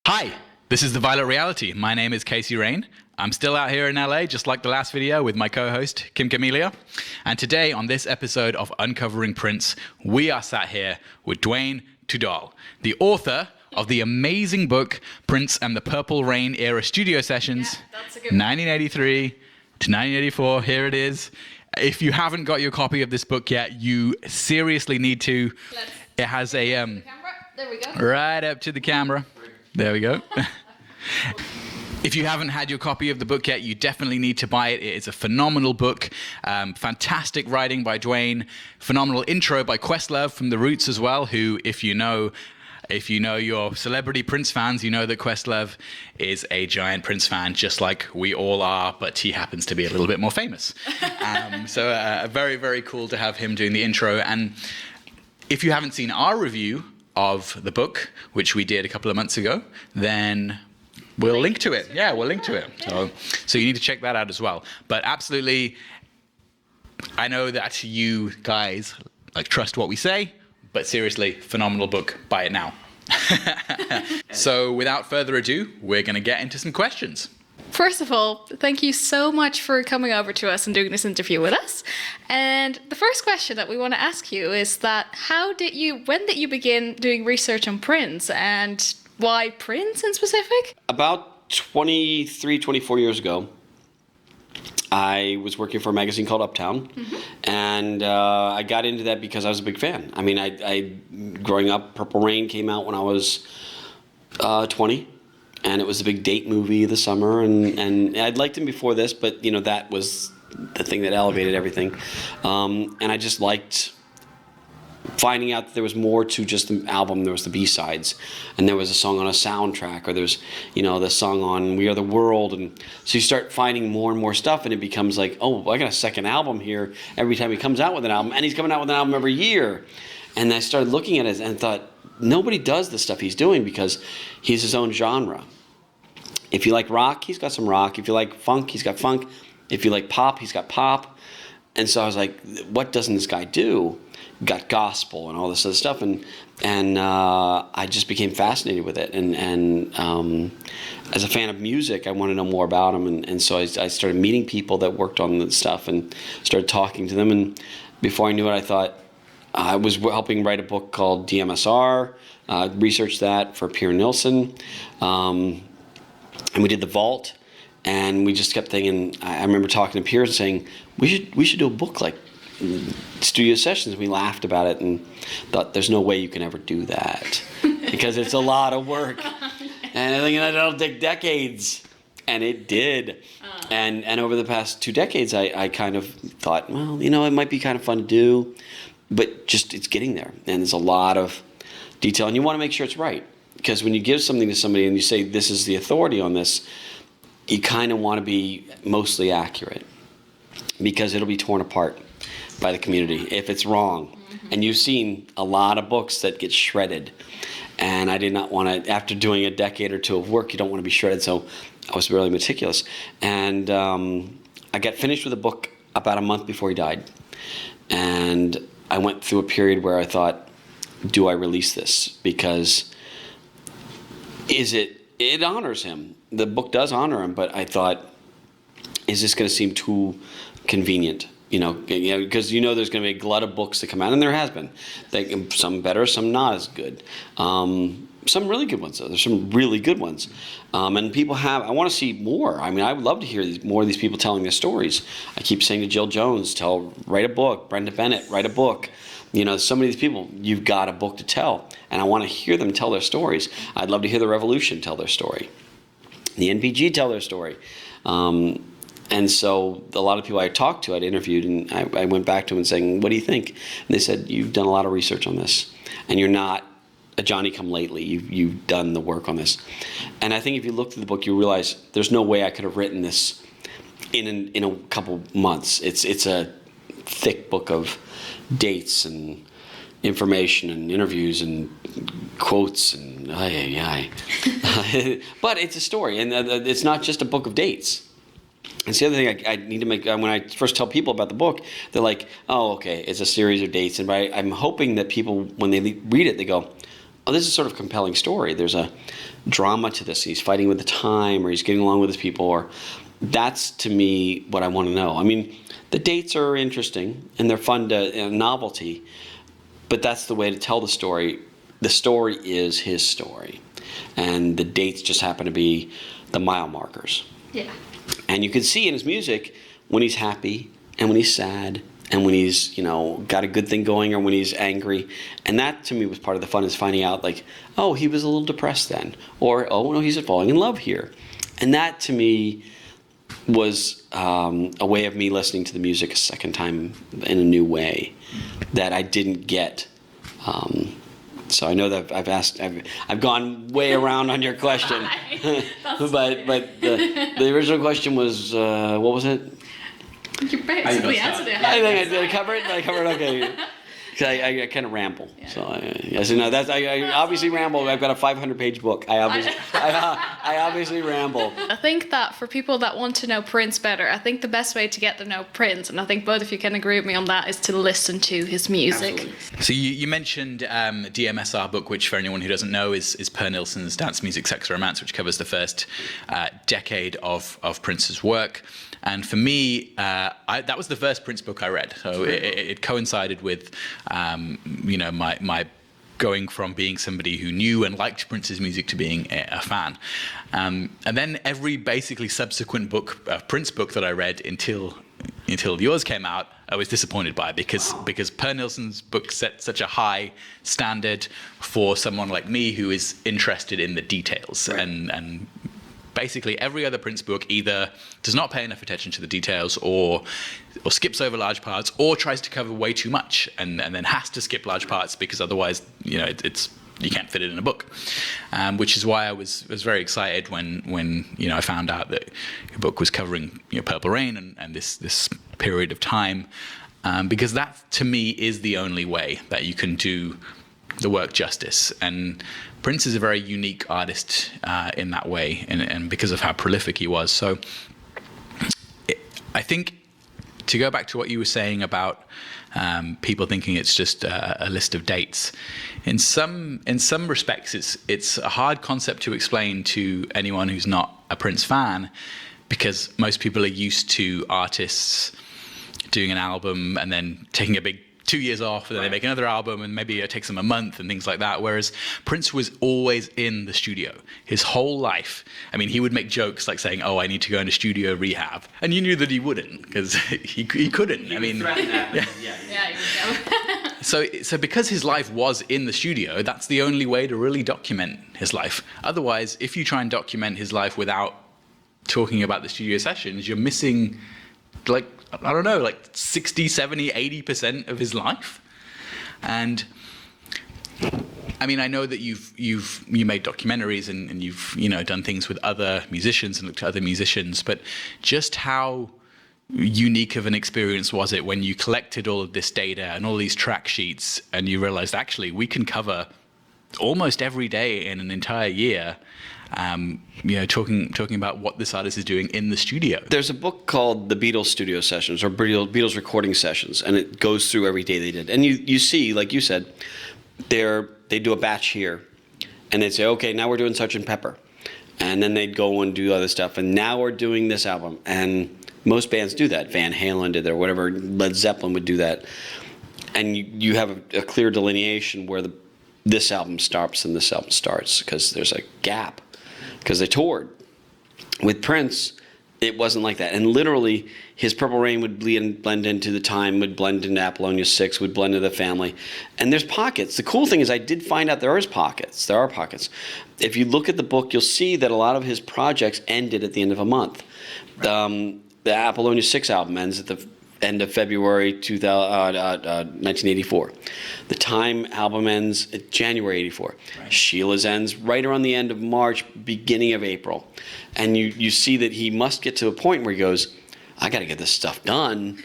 Hi, this is The Violet Reality. My name is Casey Rain. I'm still out here in LA, just like the last video, with my co-host, Kim Camelia. And today, on this episode of Uncovering Prince, we are sat here with Duane Tudahl, the author of the amazing book, Prince and the Purple Rain Era Studio Sessions, 1983 to 1984. Here it is. If you haven't got your copy of this book yet, you seriously need to. It has a... There we go. Right up to the camera. There we go. If you haven't had your copy of the book yet, you definitely need to buy it. It is a phenomenal book. Fantastic writing by Duane. Phenomenal intro by Questlove from The Roots as well, who, if you know your celebrity Prince fans, you know that Questlove is a giant Prince fan, just like we all are, but he happens to be a little bit more famous. So very, very cool to have him doing the intro. And if you haven't seen our review of the book, which we did a couple of months ago, then we'll link to it. Yeah, we'll link to it. So you need to check that out as well. But absolutely, I know that you guys trust what we say, but seriously, phenomenal book. Buy it now. So without further ado, we're going to get into some questions. First of all, thank you so much for coming over to us and doing this interview with us. And the first question that we want to ask you is that when did you begin doing research on Prince, and why Prince in specific? About 23, 24 years ago, I was working for a magazine called Uptown, and I got into that because I was a big fan. I mean, I growing up, Purple Rain came out when I was 20. And it was a big date movie of the summer, and I'd liked him before this, but that was the thing that elevated everything. And I just liked finding out that there was more to just the album. There was the B-sides, and there was a song on a soundtrack, or there's the song on We Are the World, and so you start finding more and more stuff, and it becomes like, oh, I got a second album here every time he comes out with an album, and he's coming out with an album every year. And I started looking at it and thought, nobody does the stuff he's doing because he's his own genre. If you like rock, he's got some rock. If you like funk, he's got funk. If you like pop, he's got pop. And so I was like, what doesn't this guy do? Got gospel and all this other stuff. And I just became fascinated with it. And as a fan of music, I want to know more about him. And so I started meeting people that worked on the stuff and started talking to them. And before I knew it, I thought, I was helping write a book called DMSR, researched that for Pierre Nilsson, and we did The Vault, and we just kept thinking, I remember talking to Pierre and saying, we should do a book like Studio Sessions. We laughed about it and thought, there's no way you can ever do that, because it's a lot of work, and I think that'll take decades. And it did. And over the past 2 decades, I kind of thought, well, it might be kind of fun to do. But just it's getting there, and there's a lot of detail, and you want to make sure it's right, because when you give something to somebody and you say this is the authority on this, you kind of want to be mostly accurate, because it'll be torn apart by the community if it's wrong. And you've seen a lot of books that get shredded, and I did not want to. After doing a decade or two of work, you don't want to be shredded, so I was really meticulous. And I got finished with the book about a month before he died, and I went through a period where I thought, do I release this? Because it honors him. The book does honor him, but I thought, is this going to seem too convenient? Because there's going to be a glut of books that come out, and there has been. Some better, some not as good. Some really good ones, though. There's some really good ones. And I want to see more. I mean, I would love to hear more of these people telling their stories. I keep saying to Jill Jones, write a book. Brenda Bennett, write a book. So many of these people, you've got a book to tell. And I want to hear them tell their stories. I'd love to hear the Revolution tell their story. The NPG tell their story. And so a lot of people I talked to, I'd interviewed, and I went back to them and saying, what do you think? And they said, you've done a lot of research on this, and you're not a Johnny-come-lately. You've done the work on this. And I think if you look through the book, you realize there's no way I could have written this in a couple months. It's a thick book of dates and information and interviews and quotes and but it's a story, and it's not just a book of dates. It's the other thing I need to make, when I first tell people about the book, they're like, oh, okay, it's a series of dates. And I'm hoping that people, when they read it, they go, oh, this is sort of a compelling story. There's a drama to this. He's fighting with the time, or he's getting along with his people, or that's, to me, what I want to know. I mean, the dates are interesting, and they're fun to novelty, but that's the way to tell the story. The story is his story, and the dates just happen to be the mile markers. Yeah. And you can see in his music when he's happy and when he's sad and when he's, got a good thing going or when he's angry. And that, to me, was part of the fun, is finding out, like, oh, he was a little depressed then. Or, oh, no, he's falling in love here. And that, to me, was a way of me listening to the music a second time in a new way that I didn't get. So I know that I've gone way around on your question, but the original question was, what was it? You basically answered it. I think I cover it. I covered it. Okay. Because I kind of ramble. Yeah. So I obviously ramble. I've got a 500-page book. I obviously ramble. I think that for people that want to know Prince better, I think the best way to get to know Prince, and I think both of you can agree with me on that, is to listen to his music. Absolutely. So you mentioned DMSR book, which for anyone who doesn't know is Per Nilsson's Dance Music, Sex, Romance, which covers the first decade of Prince's work. And for me, that was the first Prince book I read. So it coincided with, my going from being somebody who knew and liked Prince's music to being a fan. And then every basically subsequent Prince book that I read until yours came out, I was disappointed by, because Per Nilsson's book set such a high standard for someone like me who is interested in the details. Right. And basically every other Prince book either does not pay enough attention to the details, or skips over large parts, or tries to cover way too much and then has to skip large parts because otherwise it's you can't fit it in a book. Which is why I was very excited when I found out that your book was covering Purple Rain and this period of time, because that to me is the only way that you can do the work justice. And Prince is a very unique artist in that way, and because of how prolific he was. So I think, to go back to what you were saying about people thinking it's just a list of dates, in some respects it's a hard concept to explain to anyone who's not a Prince fan, because most people are used to artists doing an album and then taking a big 2 years off, and then they make another album, and maybe it takes them a month and things like that. Whereas Prince was always in the studio his whole life. I mean, he would make jokes like saying, "Oh, I need to go into studio rehab," and you knew that he wouldn't, because he couldn't. He would threaten that. Yeah, he would go. So because his life was in the studio, that's the only way to really document his life. Otherwise, if you try and document his life without talking about the studio sessions, you're missing, like 60, 70, 80% of his life. And I mean, I know that you made documentaries and you've done things with other musicians and looked at other musicians, but just how unique of an experience was it when you collected all of this data and all these track sheets, and you realized actually we can cover almost every day in an entire year, talking about what this artist is doing in the studio. There's a book called The Beatles Studio Sessions, or Beatles Recording Sessions, and it goes through every day they did. And you see, like you said, they do a batch here, and they'd say, okay, now we're doing Sgt. Pepper. And then they'd go and do other stuff, and now we're doing this album. And most bands do that. Van Halen did that, or whatever. Led Zeppelin would do that. And you have a clear delineation where this album stops and this album starts, because there's a gap, because they toured. With Prince, it wasn't like that. And literally, his Purple Rain would blend into The Time, would blend into Apollonia 6, would blend into The Family. And there's pockets. The cool thing is I did find out there are pockets. If you look at the book, you'll see that a lot of his projects ended at the end of a month. The Apollonia 6 album ends at the end of February 1984. The Time album ends at January 84. Right. Sheila's ends right around the end of March, beginning of April. And you see that he must get to a point where he goes, I got to get this stuff done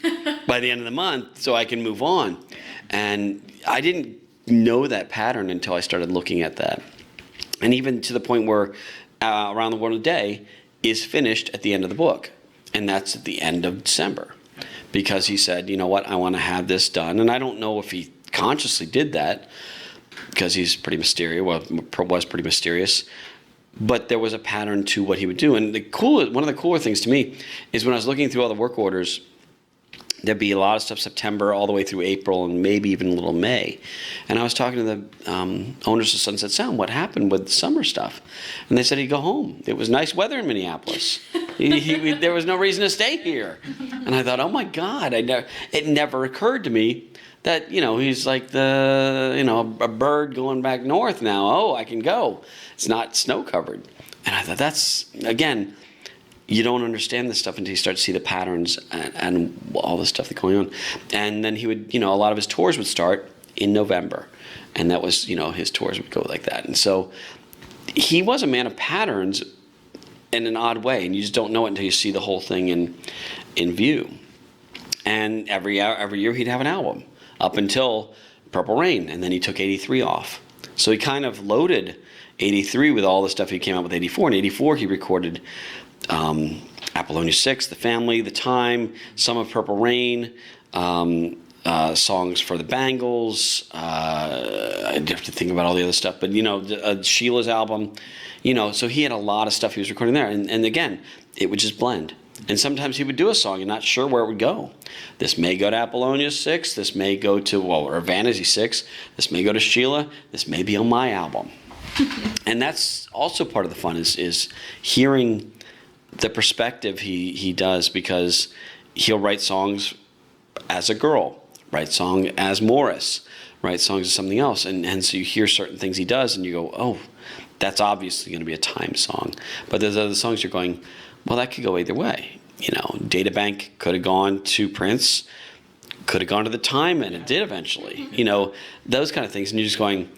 by the end of the month so I can move on. And I didn't know that pattern until I started looking at that. And even to the point where Around the World in a Day is finished at the end of the book. And that's at the end of December. Because he said, you know what, I want to have this done. And I don't know if he consciously did that, because he's pretty mysterious. Well, was pretty mysterious. But there was a pattern to what he would do. And one of the cooler things to me is when I was looking through all the work orders, there'd be a lot of stuff September all the way through April and maybe even a little May. And I was talking to the owners of Sunset Sound, what happened with the summer stuff? And they said he'd go home. It was nice weather in Minneapolis. There was no reason to stay here. And I thought, oh my God, it never occurred to me that, he's like a bird going back north now. Oh, I can go. It's not snow covered. And I thought that's, again, you don't understand this stuff until you start to see the patterns and all the stuff that's going on. And then he would, a lot of his tours would start in November. And that was, his tours would go like that. And so he was a man of patterns in an odd way. And you just don't know it until you see the whole thing in view. And every year he'd have an album up until Purple Rain. And then he took 83 off. So he kind of loaded 83 with all the stuff he came out with 84. In 84 he recorded Apollonia 6, The Family, The Time, some of Purple Rain, songs for the Bangles. I'd have to think about all the other stuff, but Sheila's album, so he had a lot of stuff he was recording there. And again, it would just blend. And sometimes he would do a song and not sure where it would go. This may go to Apollonia 6, this may go to, or Vanity 6, this may go to Sheila, this may be on my album. And that's also part of the fun is hearing the perspective he does, because he'll write songs as a girl, write song as Morris, write songs as something else. And so you hear certain things he does and you go, oh, that's obviously going to be a Time song. But there's other songs you're going, well, that could go either way. Databank could have gone to Prince, could have gone to the Time, and it did eventually. Those kind of things. And you're just going,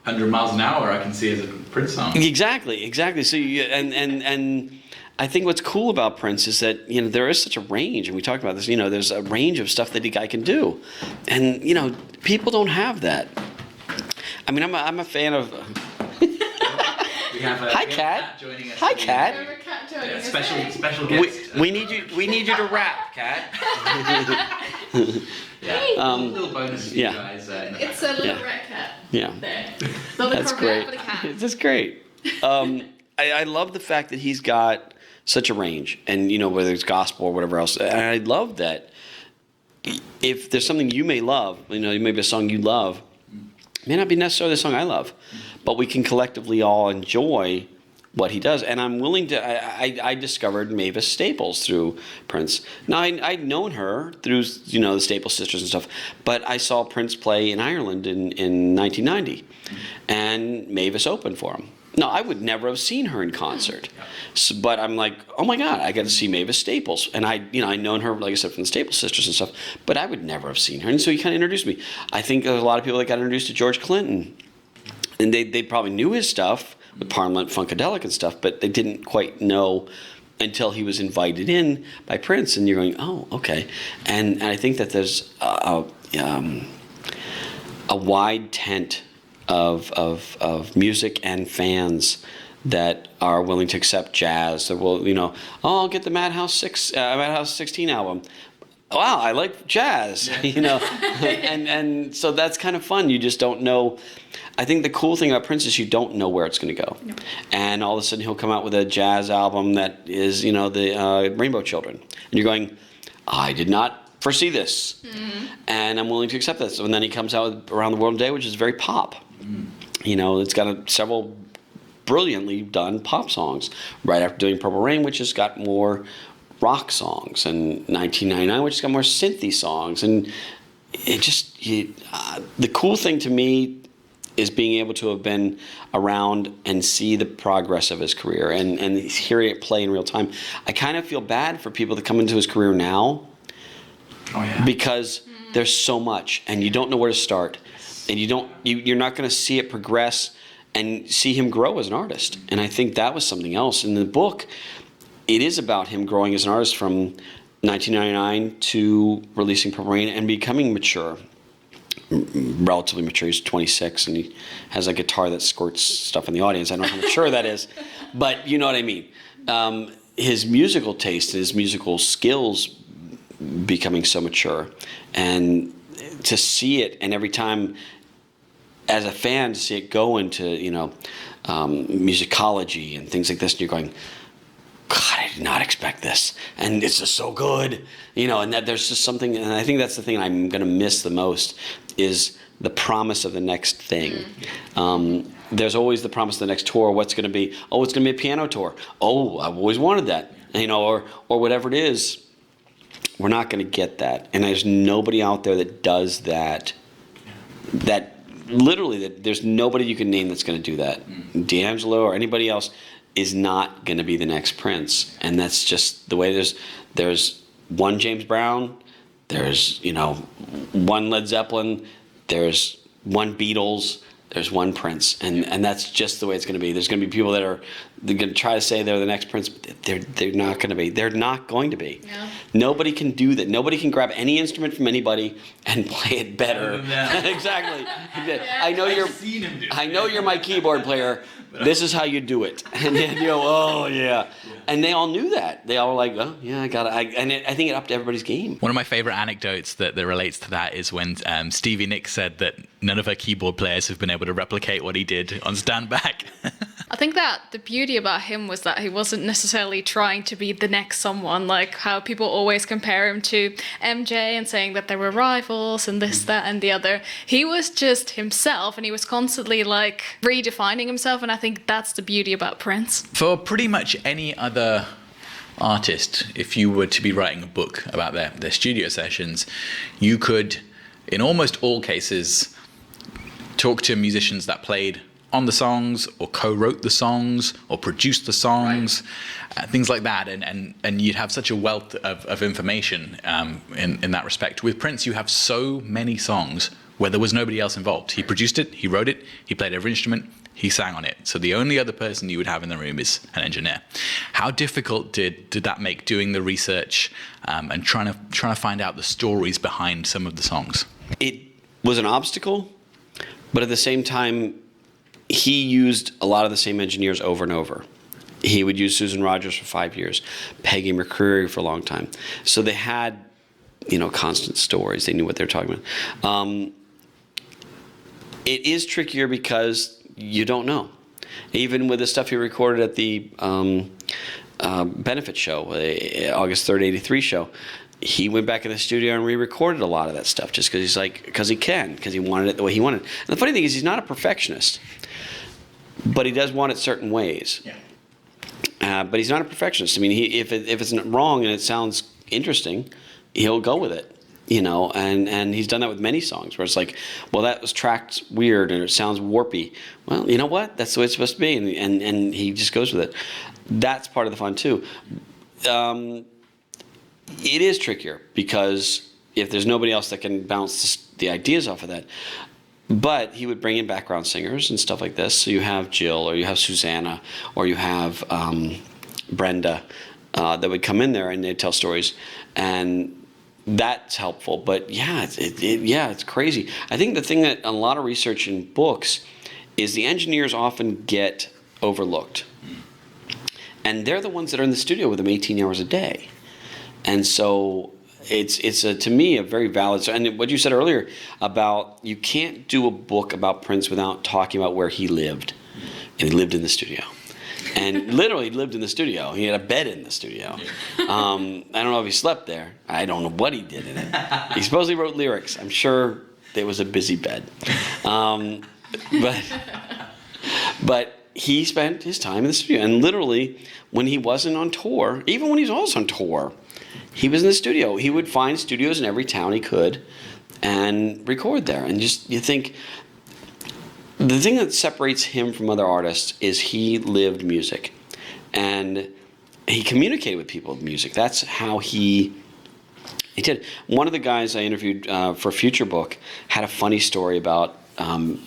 100 miles an hour, I can see as a Prince song. Exactly. So and I think what's cool about Prince is that there is such a range, and we talked about this. There's a range of stuff that the guy can do, and people don't have that. I mean, I'm a fan of. Hi, Kat. Joining us. Hi, Kat. Yeah, special guest. We need you to rap, Kat. Little bonus for you guys. It's a little red cat. Yeah. There. Not a That's Corvette, great. but a cat. That's great. I love the fact that he's got such a range, and whether it's gospel or whatever else. And I love that if there's something you may love, maybe a song you love, may not be necessarily the song I love, but we can collectively all enjoy what he does. And I'm willing to, I discovered Mavis Staples through Prince. Now, I'd known her through, the Staples sisters and stuff, but I saw Prince play in Ireland in 1990, and Mavis opened for him. No, I would never have seen her in concert, but I'm like, oh my God, I got to see Mavis Staples. And I'd known her, like I said, from the Staples sisters and stuff, but I would never have seen her. And so he kind of introduced me. I think there's a lot of people that got introduced to George Clinton, and they probably knew his stuff with Parliament Funkadelic and stuff, but they didn't quite know until he was invited in by Prince. And you're going, oh, okay. And I think that there's a wide tent of music and fans that are willing to accept jazz. That will, I'll get the Madhouse 16 album. Wow, I like jazz, and so that's kind of fun. You just don't know. I think the cool thing about Prince is you don't know where it's going to go. No. And all of a sudden he'll come out with a jazz album that is, the Rainbow Children. And you're going, I did not foresee this. Mm-hmm. And I'm willing to accept this. And then he comes out with Around the World in a Day, which is very pop. Mm-hmm. It's got several brilliantly done pop songs. Right after doing Purple Rain, which has got more rock songs. And 1999, which has got more synthy songs. And it just, the cool thing to me is being able to have been around and see the progress of his career and hearing it play in real time. I kind of feel bad for people that come into his career now because there's so much and you don't know where to start, and you're not going to see it progress and see him grow as an artist. And I think that was something else. In the book, it is about him growing as an artist from 1999 to releasing Purple Rain and becoming mature. Relatively mature. He's 26 and he has a guitar that squirts stuff in the audience. I don't know how mature that is, but you know what I mean. His musical taste, his musical skills becoming so mature, and to see it, and every time as a fan, to see it go into, musicology and things like this, and you're going, God, I did not expect this, and it's just so good, and that there's just something, and I think that's the thing I'm going to miss the most, is the promise of the next thing. There's always the promise of the next tour. What's going to be? Oh, it's going to be a piano tour. Oh, I've always wanted that, or whatever it is. We're not going to get that, and there's nobody out there that does that. That literally, that there's nobody you can name that's going to do that. D'Angelo or anybody else is not going to be the next Prince, and that's just the way. There's one James Brown, there's one Led Zeppelin, there's one Beatles, there's one Prince, and that's just the way it's going to be. There's going to be people they're going to try to say they're the next Prince, but they're not going to be. They're not going to be. No. Nobody can do that. Nobody can grab any instrument from anybody and play it better. Exactly. I know you're my keyboard player. This is how you do it. And then oh yeah. And they all knew that. They all were like, oh yeah, I got it. I think it upped everybody's game. One of my favorite anecdotes that relates to that is when Stevie Nicks said that none of her keyboard players have been able to replicate what he did on Stand Back. I think that the beauty about him was that he wasn't necessarily trying to be the next someone, like how people always compare him to MJ and saying that they were rivals and this, that, and the other. He was just himself, and he was constantly like redefining himself, and I think that's the beauty about Prince. For pretty much any other artist, if you were to be writing a book about their studio sessions, you could, in almost all cases, talk to musicians that played on the songs or co-wrote the songs or produced the songs, things like that, and you'd have such a wealth of information in that respect. With Prince, you have so many songs where there was nobody else involved. He produced it, he wrote it, he played every instrument, he sang on it. So the only other person you would have in the room is an engineer. How difficult did that make, doing the research and trying to find out the stories behind some of the songs? It was an obstacle, but at the same time, he used a lot of the same engineers over and over. He would use Susan Rogers for 5 years, Peggy McCreary for a long time. So they had, constant stories. They knew what they were talking about. It is trickier because you don't know. Even with the stuff he recorded at the benefit show, August 3rd, 83 show, he went back in the studio and re-recorded a lot of that stuff just because he wanted it the way he wanted it. And the funny thing is, he's not a perfectionist, but he does want it certain ways. Yeah. But he's not a perfectionist. I mean, if it's wrong and it sounds interesting, he'll go with it. And he's done that with many songs where it's like, well, that was tracked weird and it sounds warpy. Well, you know what? That's the way it's supposed to be, and he just goes with it. That's part of the fun too. It is trickier because if there's nobody else that can bounce the ideas off of that. But he would bring in background singers and stuff like this. So you have Jill, or you have Susanna, or you have Brenda that would come in there and they'd tell stories, and that's helpful. But yeah, it's crazy. I think the thing that a lot of research in books is the engineers often get overlooked, and they're the ones that are in the studio with them 18 hours a day, and so. It's to me a very valid, and what you said earlier about you can't do a book about Prince without talking about where he lived, and he lived in the studio, and literally lived in the studio. He had a bed in the studio. I don't know if he slept there. I don't know what he did in it. He supposedly wrote lyrics. I'm sure it was a busy bed, but he spent his time in the studio, and literally when he wasn't on tour, even when he was also on tour. He was in the studio. He would find studios in every town he could and record there. And just, you think, the thing that separates him from other artists is he lived music. And he communicated with people with music. That's how he did. One of the guys I interviewed for a future book had a funny story about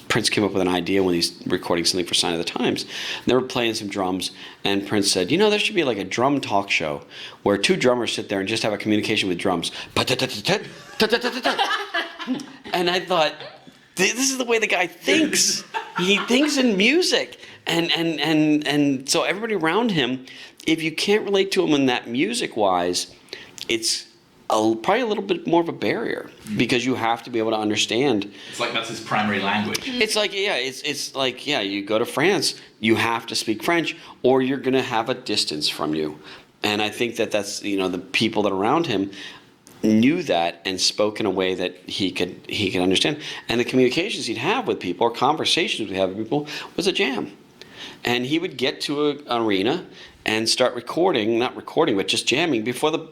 Prince came up with an idea when he's recording something for Sign of the Times. They were playing some drums, and Prince said, there should be like a drum talk show where two drummers sit there and just have a communication with drums. And I thought, this is the way the guy thinks. He thinks in music. And so everybody around him, if you can't relate to him in that music-wise, it's probably a little bit more of a barrier because you have to be able to understand. It's like that's his primary language. It's like, it's like, you go to France, you have to speak French or you're going to have a distance from you. And I think that's, the people that are around him knew that and spoke in a way that he could understand. And the communications he'd have with people or conversations we'd have with people was a jam. And he would get to an arena and start not recording, but just jamming before the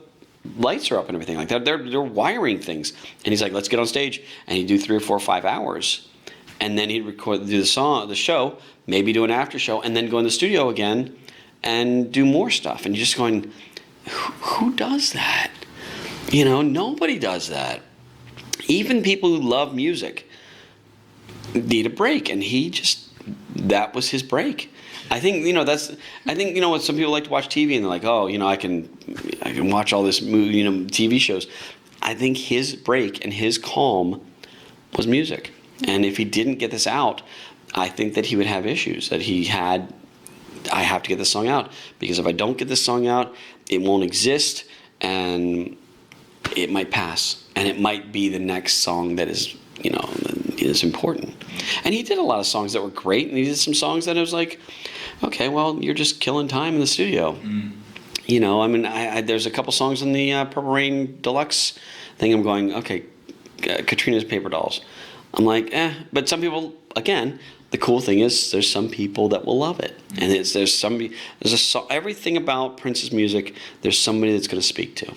lights are up and everything like that. They're wiring things. And he's like, let's get on stage. And he'd do 3 or 4 or 5 hours. And then he'd do the show, maybe do an after show, and then go in the studio again and do more stuff. And you're just going, who does that? Nobody does that. Even people who love music need a break. And that was his break. I think what some people like to watch TV and they're like, oh, I can watch all this TV shows. I think his break and his calm was music. And if he didn't get this out, I think that he would have issues that I have to get this song out because if I don't get this song out, it won't exist and it might pass and it might be the next song that is important. And he did a lot of songs that were great and he did some songs that I was like, okay, well, you're just killing time in the studio. There's a couple songs in the Purple Rain Deluxe thing. I'm going, okay, Katrina's Paper Dolls. I'm like, but some people, again, the cool thing is there's some people that will love it. And everything about Prince's music, there's somebody that's going to speak to.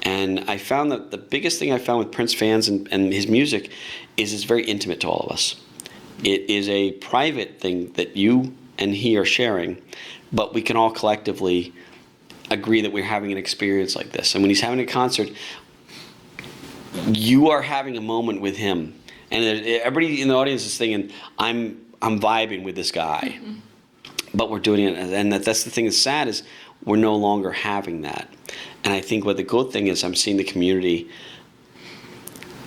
And I found that the biggest thing I found with Prince fans and his music is it's very intimate to all of us. It is a private thing that you and he are sharing, but we can all collectively agree that we're having an experience like this. And when he's having a concert, you are having a moment with him. And everybody in the audience is thinking, I'm vibing with this guy. Mm-hmm. But we're doing it. And that's the thing that's sad is we're no longer having that. And I think what the good thing is I'm seeing the community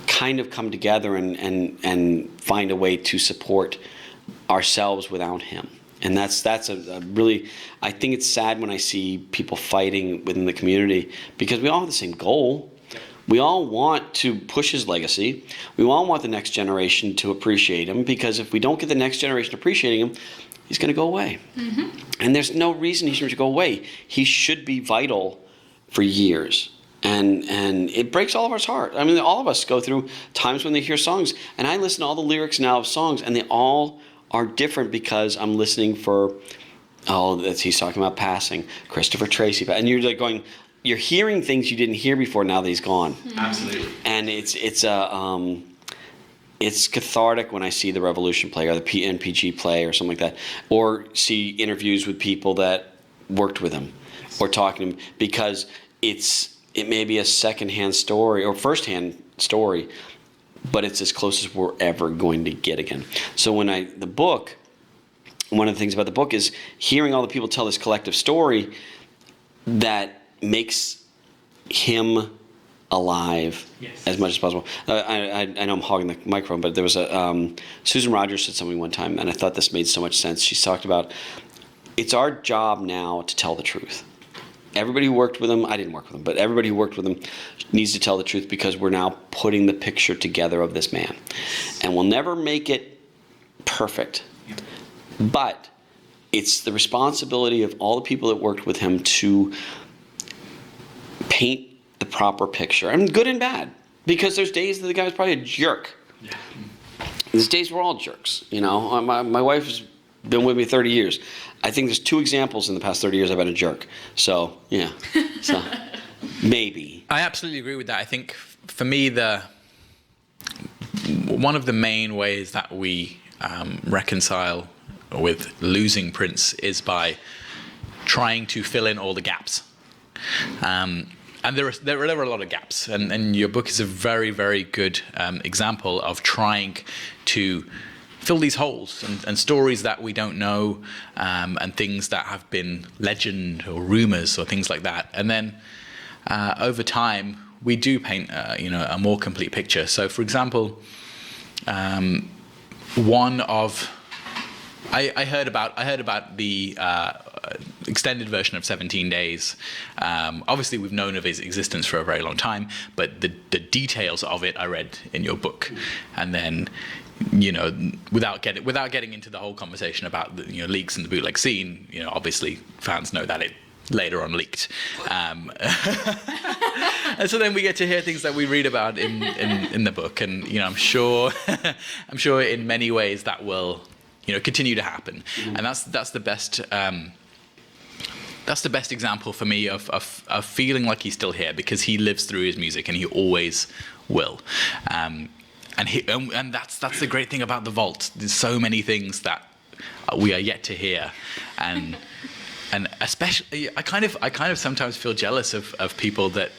kind of come together and find a way to support ourselves without him. And that's a really, I think it's sad when I see people fighting within the community because we all have the same goal. We all want to push his legacy. We all want the next generation to appreciate him because if we don't get the next generation appreciating him, he's going to go away. Mm-hmm. And there's no reason he should go away. He should be vital for years. And it breaks all of us heart. I mean, all of us go through times when they hear songs. And I listen to all the lyrics now of songs, and they all are different because I'm listening for, he's talking about passing, Christopher Tracy. And you're like going, you're hearing things you didn't hear before now that he's gone. Mm-hmm. Absolutely. And it's cathartic when I see the Revolution play or the NPG play or something like that, or see interviews with people that worked with him or talking to him because it may be a secondhand story or firsthand story, but it's as close as we're ever going to get again. So one of the things about the book is hearing all the people tell this collective story that makes him alive as much as possible. I know I'm hogging the microphone, but there was Susan Rogers said something one time, and I thought this made so much sense. She talked about, it's our job now to tell the truth. Everybody who worked with him, I didn't work with him, but everybody who worked with him needs to tell the truth because we're now putting the picture together of this man. And we'll never make it perfect. But it's the responsibility of all the people that worked with him to paint the proper picture. I mean, good and bad. Because there's days that the guy was probably a jerk. Yeah. There's days we're all jerks. My wife has been with me 30 years. I think there's 2 examples in the past 30 years I've been a jerk. So, yeah. So, maybe. I absolutely agree with that. I think for me, one of the main ways that we reconcile with losing Prince is by trying to fill in all the gaps. And there are a lot of gaps. And your book is a very, very good example of trying to fill these holes and stories that we don't know and things that have been legend or rumors or things like that. And then over time, we do paint a more complete picture. So, for example, I heard about the extended version of 17 Days. Obviously, we've known of his existence for a very long time, but the details of it I read in your book. And then, without getting into the whole conversation about the leaks in the bootleg scene, obviously fans know that it later on leaked. And so then we get to hear things that we read about in the book, and I'm sure in many ways that will continue to happen. And that's the best. That's the best example for me of feeling like he's still here, because he lives through his music and he always will. And that's the great thing about the Vault. There's so many things that we are yet to hear, and especially I kind of sometimes feel jealous of people that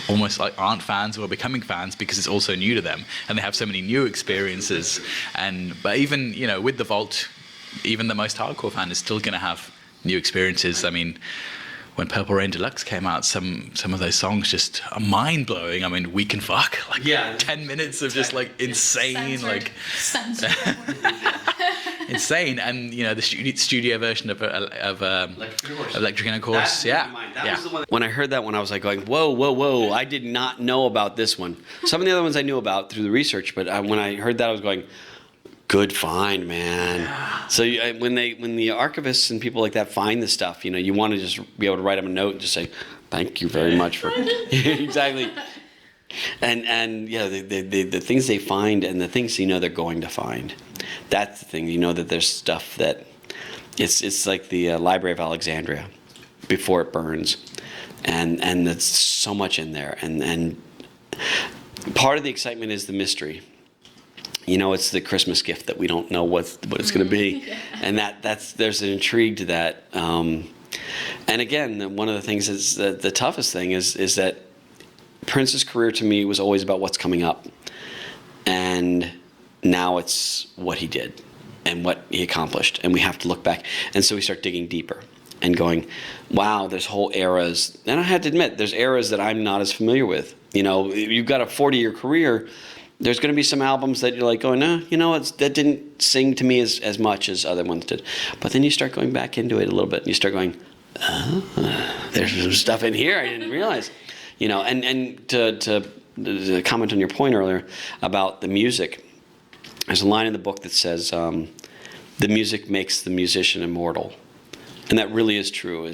almost aren't fans or are becoming fans because it's also new to them and they have so many new experiences. But even with the Vault, even the most hardcore fan is still going to have new experiences. I mean, when Purple Rain Deluxe came out, some of those songs just are mind blowing. I mean, We Can Fuck, 10 minutes of just insane, insane. And the studio version of Electric Intercourse, was the one. When I heard that one, I was going, whoa! I did not know about this one. Some of the other ones I knew about through the research, but when I heard that, I was going, good find, man. So when the archivists and people like that find this stuff, you want to just be able to write them a note and just say, thank you very much for exactly. And the things they find and the things they're going to find. That's the thing. That there's stuff that it's like the Library of Alexandria before it burns, and there's so much in there. And part of the excitement is the mystery. It's the Christmas gift that we don't know what it's going to be, and there's an intrigue to that. And again, one of the things is that the toughest thing is that Prince's career to me was always about what's coming up, and now it's what he did and what he accomplished, and we have to look back. And so we start digging deeper and going, wow, there's whole eras. And I had to admit, there's eras that I'm not as familiar with. You've got a 40-year career. There's going to be some albums that you're going, no, that didn't sing to me as much as other ones did. But then you start going back into it a little bit, and you start going, there's some stuff in here I didn't realize. And to comment on your point earlier about the music, there's a line in the book that says, the music makes the musician immortal. And that really is true. I'm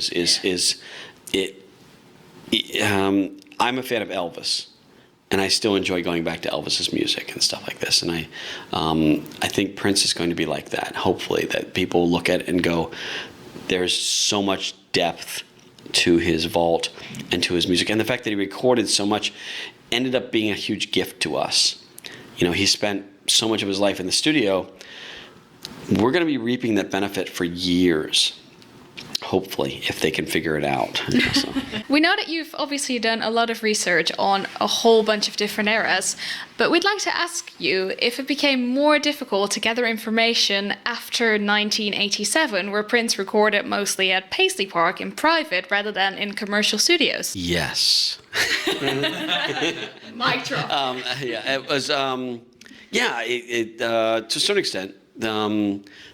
a fan of Elvis. And I still enjoy going back to Elvis's music and stuff like this. And I think Prince is going to be like that, hopefully, that people look at it and go, there's so much depth to his vault and to his music. And the fact that he recorded so much ended up being a huge gift to us. He spent so much of his life in the studio. We're going to be reaping that benefit for years. Hopefully, if they can figure it out. So. We know that you've obviously done a lot of research on a whole bunch of different eras, but we'd like to ask you if it became more difficult to gather information after 1987, where Prince recorded mostly at Paisley Park in private rather than in commercial studios. Yes. Mic drop. It was. To a certain extent.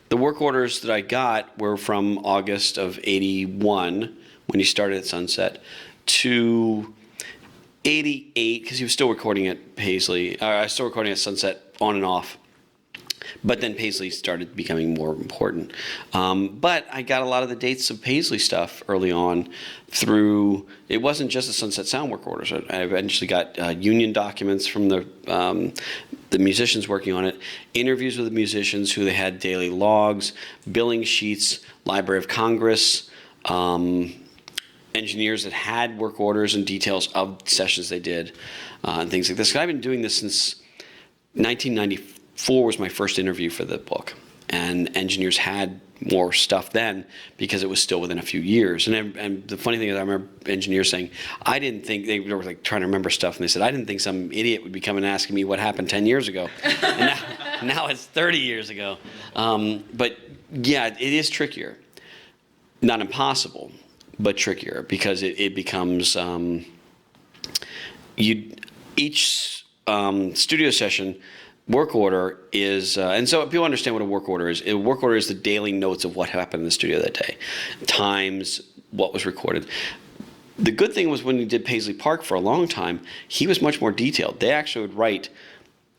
The work orders that I got were from August of '81, when he started at Sunset, to '88, because he was still recording at Paisley. Still recording at Sunset on and off. But then Paisley started becoming more important. But I got a lot of the dates of Paisley stuff early on through, it wasn't just the Sunset Sound work orders. I eventually got union documents from the musicians working on it, interviews with the musicians who they had daily logs, billing sheets, Library of Congress, engineers that had work orders and details of sessions they did, and things like this. I've been doing this since 1994 was my first interview for the book, and engineers had more stuff then because it was still within a few years. And the funny thing is, I remember engineers saying, I didn't think, they were trying to remember stuff, and they said, I didn't think some idiot would be coming and asking me what happened 10 years ago. And now it's 30 years ago. But yeah, it is trickier. Not impossible, but trickier, because it becomes, each studio session, work order is, and so people understand what a work order is. A work order is the daily notes of what happened in the studio that day, times, what was recorded. The good thing was when he did Paisley Park for a long time, he was much more detailed. They actually would write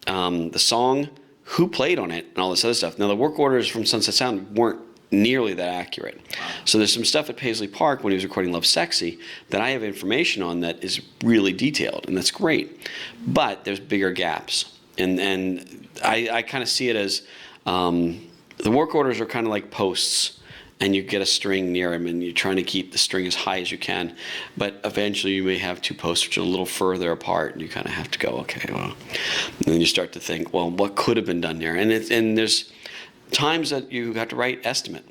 the song, who played on it, and all this other stuff. Now, the work orders from Sunset Sound weren't nearly that accurate. So there's some stuff at Paisley Park when he was recording Love Sexy that I have information on that is really detailed, and that's great. But there's bigger gaps. And I kind of see it as the work orders are kind of like posts, and you get a string near them, and you're trying to keep the string as high as you can. But eventually you may have two posts which are a little further apart, and you kind of have to go, okay, well. And then you start to think, well, what could have been done there? And there's times that you have to write estimate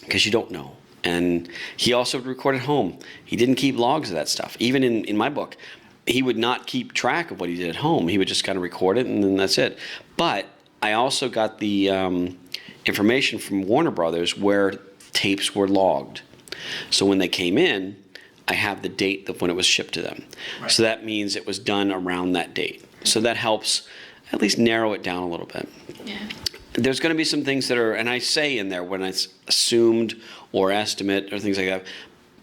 because you don't know. And he also would record at home. He didn't keep logs of that stuff. Even in my book, he would not keep track of what he did at home. He would just kind of record it, and then that's it. But I also got the information from Warner Brothers where tapes were logged. So when they came in, I have the date of when it was shipped to them. Right. So that means it was done around that date. So that helps at least narrow it down a little bit. Yeah. There's going to be some things that are, and I say in there when it's assumed or estimate or things like that,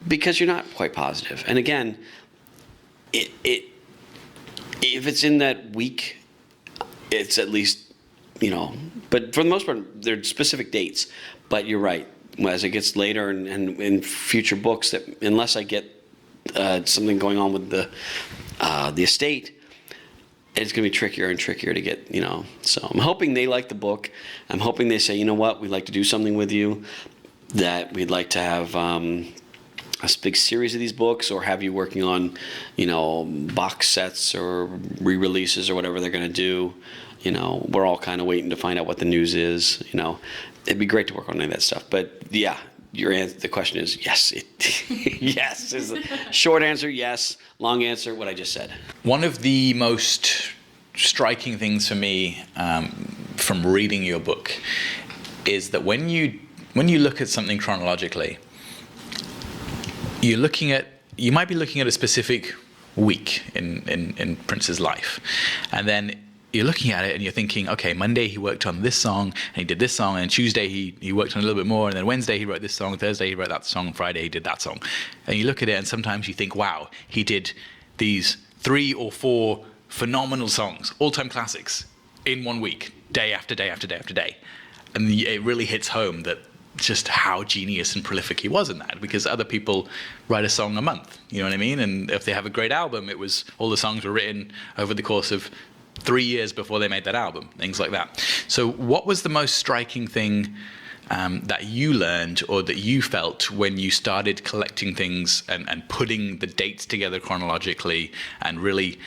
because you're not quite positive. And again, if it's in that week, it's at least, but for the most part, they're specific dates. But you're right. As it gets later and in future books, that unless I get something going on with the estate, it's going to be trickier and trickier to get, So I'm hoping they like the book. I'm hoping they say, you know what, we'd like to do something with you, that we'd like to have a big series of these books, or have you working on, box sets or re-releases or whatever they're going to do. We're all kind of waiting to find out what the news is. It'd be great to work on any of that stuff. But yeah, the question is yes. Yes is the short answer. Yes. Long answer. What I just said. One of the most striking things for me from reading your book is that when you look at something chronologically, you might be looking at a specific week in Prince's life, and then you're looking at it and you're thinking, okay, Monday he worked on this song and he did this song, and Tuesday he worked on a little bit more, and then Wednesday he wrote this song, Thursday he wrote that song, and Friday he did that song. And you look at it and sometimes you think, wow, he did these 3 or 4 phenomenal songs, all-time classics, in 1 week, day after day after day after day. And it really hits home that just how genius and prolific he was in that, because other people write a song a month, you know what I mean? And if they have a great album, it was all the songs were written over the course of 3 years before they made that album, things like that. So what was the most striking thing that you learned or that you felt when you started collecting things and putting the dates together chronologically and really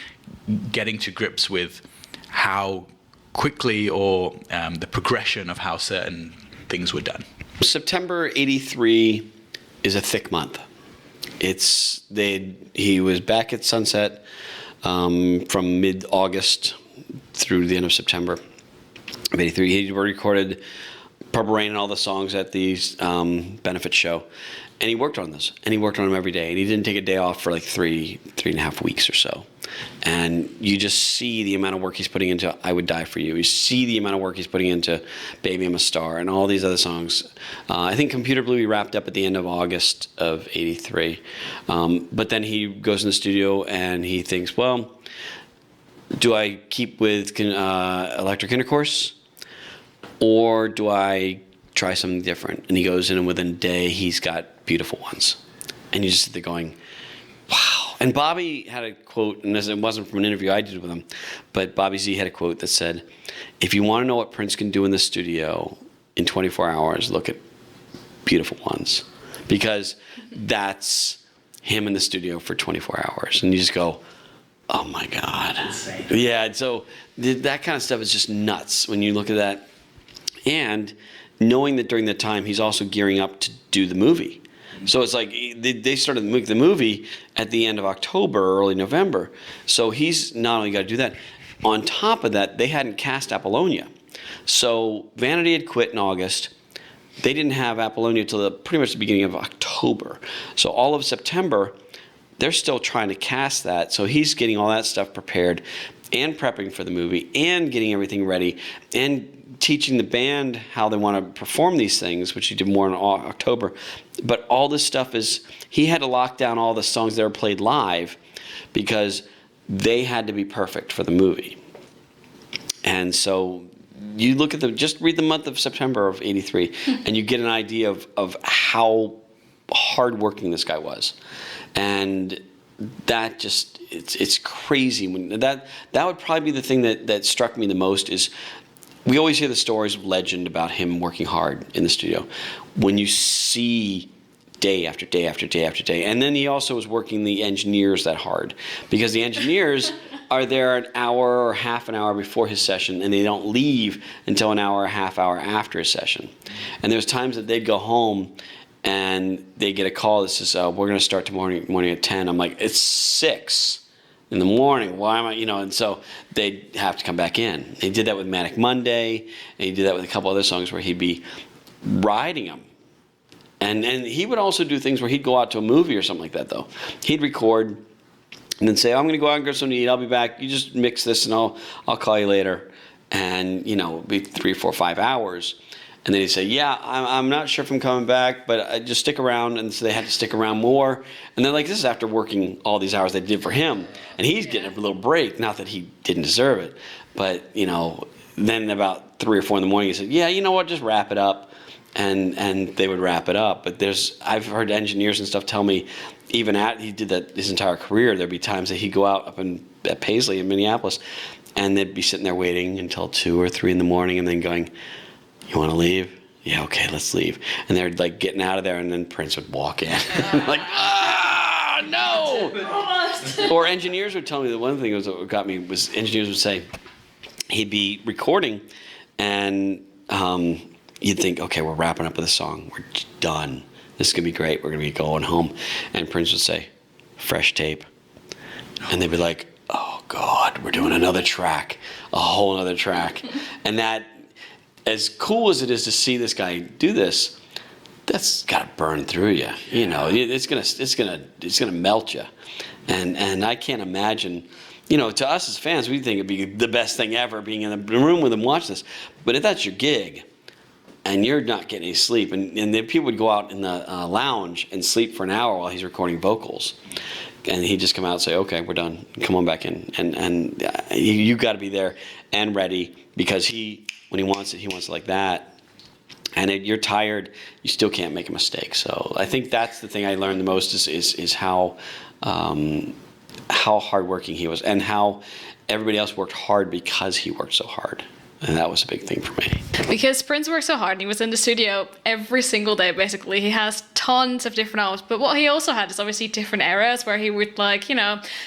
getting to grips with how quickly or the progression of how certain things were done? September '83 is a thick month. He was back at Sunset from mid-August through the end of September of '83. He recorded Purple Rain and all the songs at the benefit show, and he worked on this, and he worked on them every day, and he didn't take a day off for like three and a half weeks or so. And you just see the amount of work he's putting into I Would Die For You. You see the amount of work he's putting into Baby I'm a Star and all these other songs. I think Computer Blue he wrapped up at the end of August of '83. But then he goes in the studio and he thinks, well, do I keep with Electric Intercourse, or do I try something different? And he goes in, and within a day he's got Beautiful Ones. And you just sit there going, wow. And Bobby had a quote, and it wasn't from an interview I did with him, but Bobby Z had a quote that said, if you want to know what Prince can do in the studio in 24 hours, look at Beautiful Ones. Because that's him in the studio for 24 hours. And you just go, oh my God. Insane. Yeah, so that kind of stuff is just nuts when you look at that. And knowing that during that time, he's also gearing up to do the movie. So it's like they started the movie at the end of October, early November. So he's not only got to do that. On top of that, they hadn't cast Apollonia. So Vanity had quit in August. They didn't have Apollonia until pretty much the beginning of October. So all of September, they're still trying to cast that. So he's getting all that stuff prepared. and prepping for the movie and getting everything ready and teaching the band how they want to perform these things, which he did more in October. But all this stuff he had to lock down all the songs that were played live because they had to be perfect for the movie. And so you look at just read the month of September of '83 and you get an idea of how hardworking this guy was. And that just, it's crazy. That would probably be the thing that struck me the most is we always hear the stories of legend about him working hard in the studio. When you see day after day after day after day, and then he also was working the engineers that hard because the engineers are there an hour or half an hour before his session, and they don't leave until an hour or half hour after his session. And there's times that they'd go home and they get a call that says, we're going to start tomorrow morning at 10. I'm like, it's 6 in the morning. Why am I, and so they'd have to come back in. He did that with Manic Monday, and he did that with a couple other songs where he'd be riding them. And he would also do things where he'd go out to a movie or something like that, though. He'd record and then say, I'm going to go out and get something to eat. I'll be back. You just mix this, and I'll call you later. And, it'd be 3, 4, 5 hours. And then he'd say, yeah, I'm not sure if I'm coming back, but I just stick around. And so they had to stick around more. And they're like, this is after working all these hours they did for him. And he's getting a little break. Not that he didn't deserve it. But, then about 3 or 4 in the morning, he said, yeah, you know what, just wrap it up. And they would wrap it up. But I've heard engineers and stuff tell me, even he did that his entire career, there'd be times that he'd go out up at Paisley in Minneapolis, and they'd be sitting there waiting until 2 or 3 in the morning and then going, you want to leave? Yeah, okay, let's leave. And they're like getting out of there, and then Prince would walk in. Like, no! Or engineers would tell me that one thing that got me was engineers would say, he'd be recording, and you'd think, okay, we're wrapping up with a song. We're done. This is going to be great. We're going to be going home. And Prince would say, fresh tape. And they'd be like, oh, God, we're doing another track, a whole other track. And that, as cool as it is to see this guy do this, that's got to burn through you. It's gonna melt you. And I can't imagine, to us as fans, we think it'd be the best thing ever being in the room with him watching this. But if that's your gig, and you're not getting any sleep, and then people would go out in the lounge and sleep for an hour while he's recording vocals, and he'd just come out and say, okay, we're done, come on back in, and you got to be there and ready, because when he wants it like that, and you're tired, you still can't make a mistake. So I think that's the thing I learned the most is how hardworking he was, and how everybody else worked hard because he worked so hard. And that was a big thing for me. Because Prince worked so hard and he was in the studio every single day, basically. He has tons of different albums. But what he also had is obviously different eras where he would,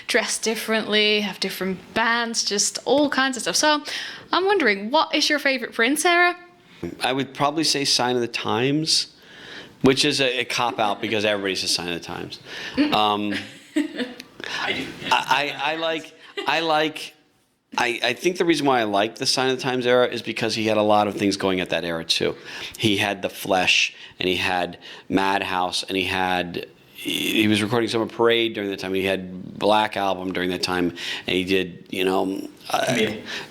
dress differently, have different bands, just all kinds of stuff. So I'm wondering, what is your favorite Prince era? I would probably say Sign of the Times, which is a cop-out because everybody's a Sign of the Times. I do. I think the reason why I like the Sign of the Times era is because he had a lot of things going at that era too. He had The Flesh, and he had Madhouse, and he was recording Summer Parade during that time. He had Black Album during that time, and he did,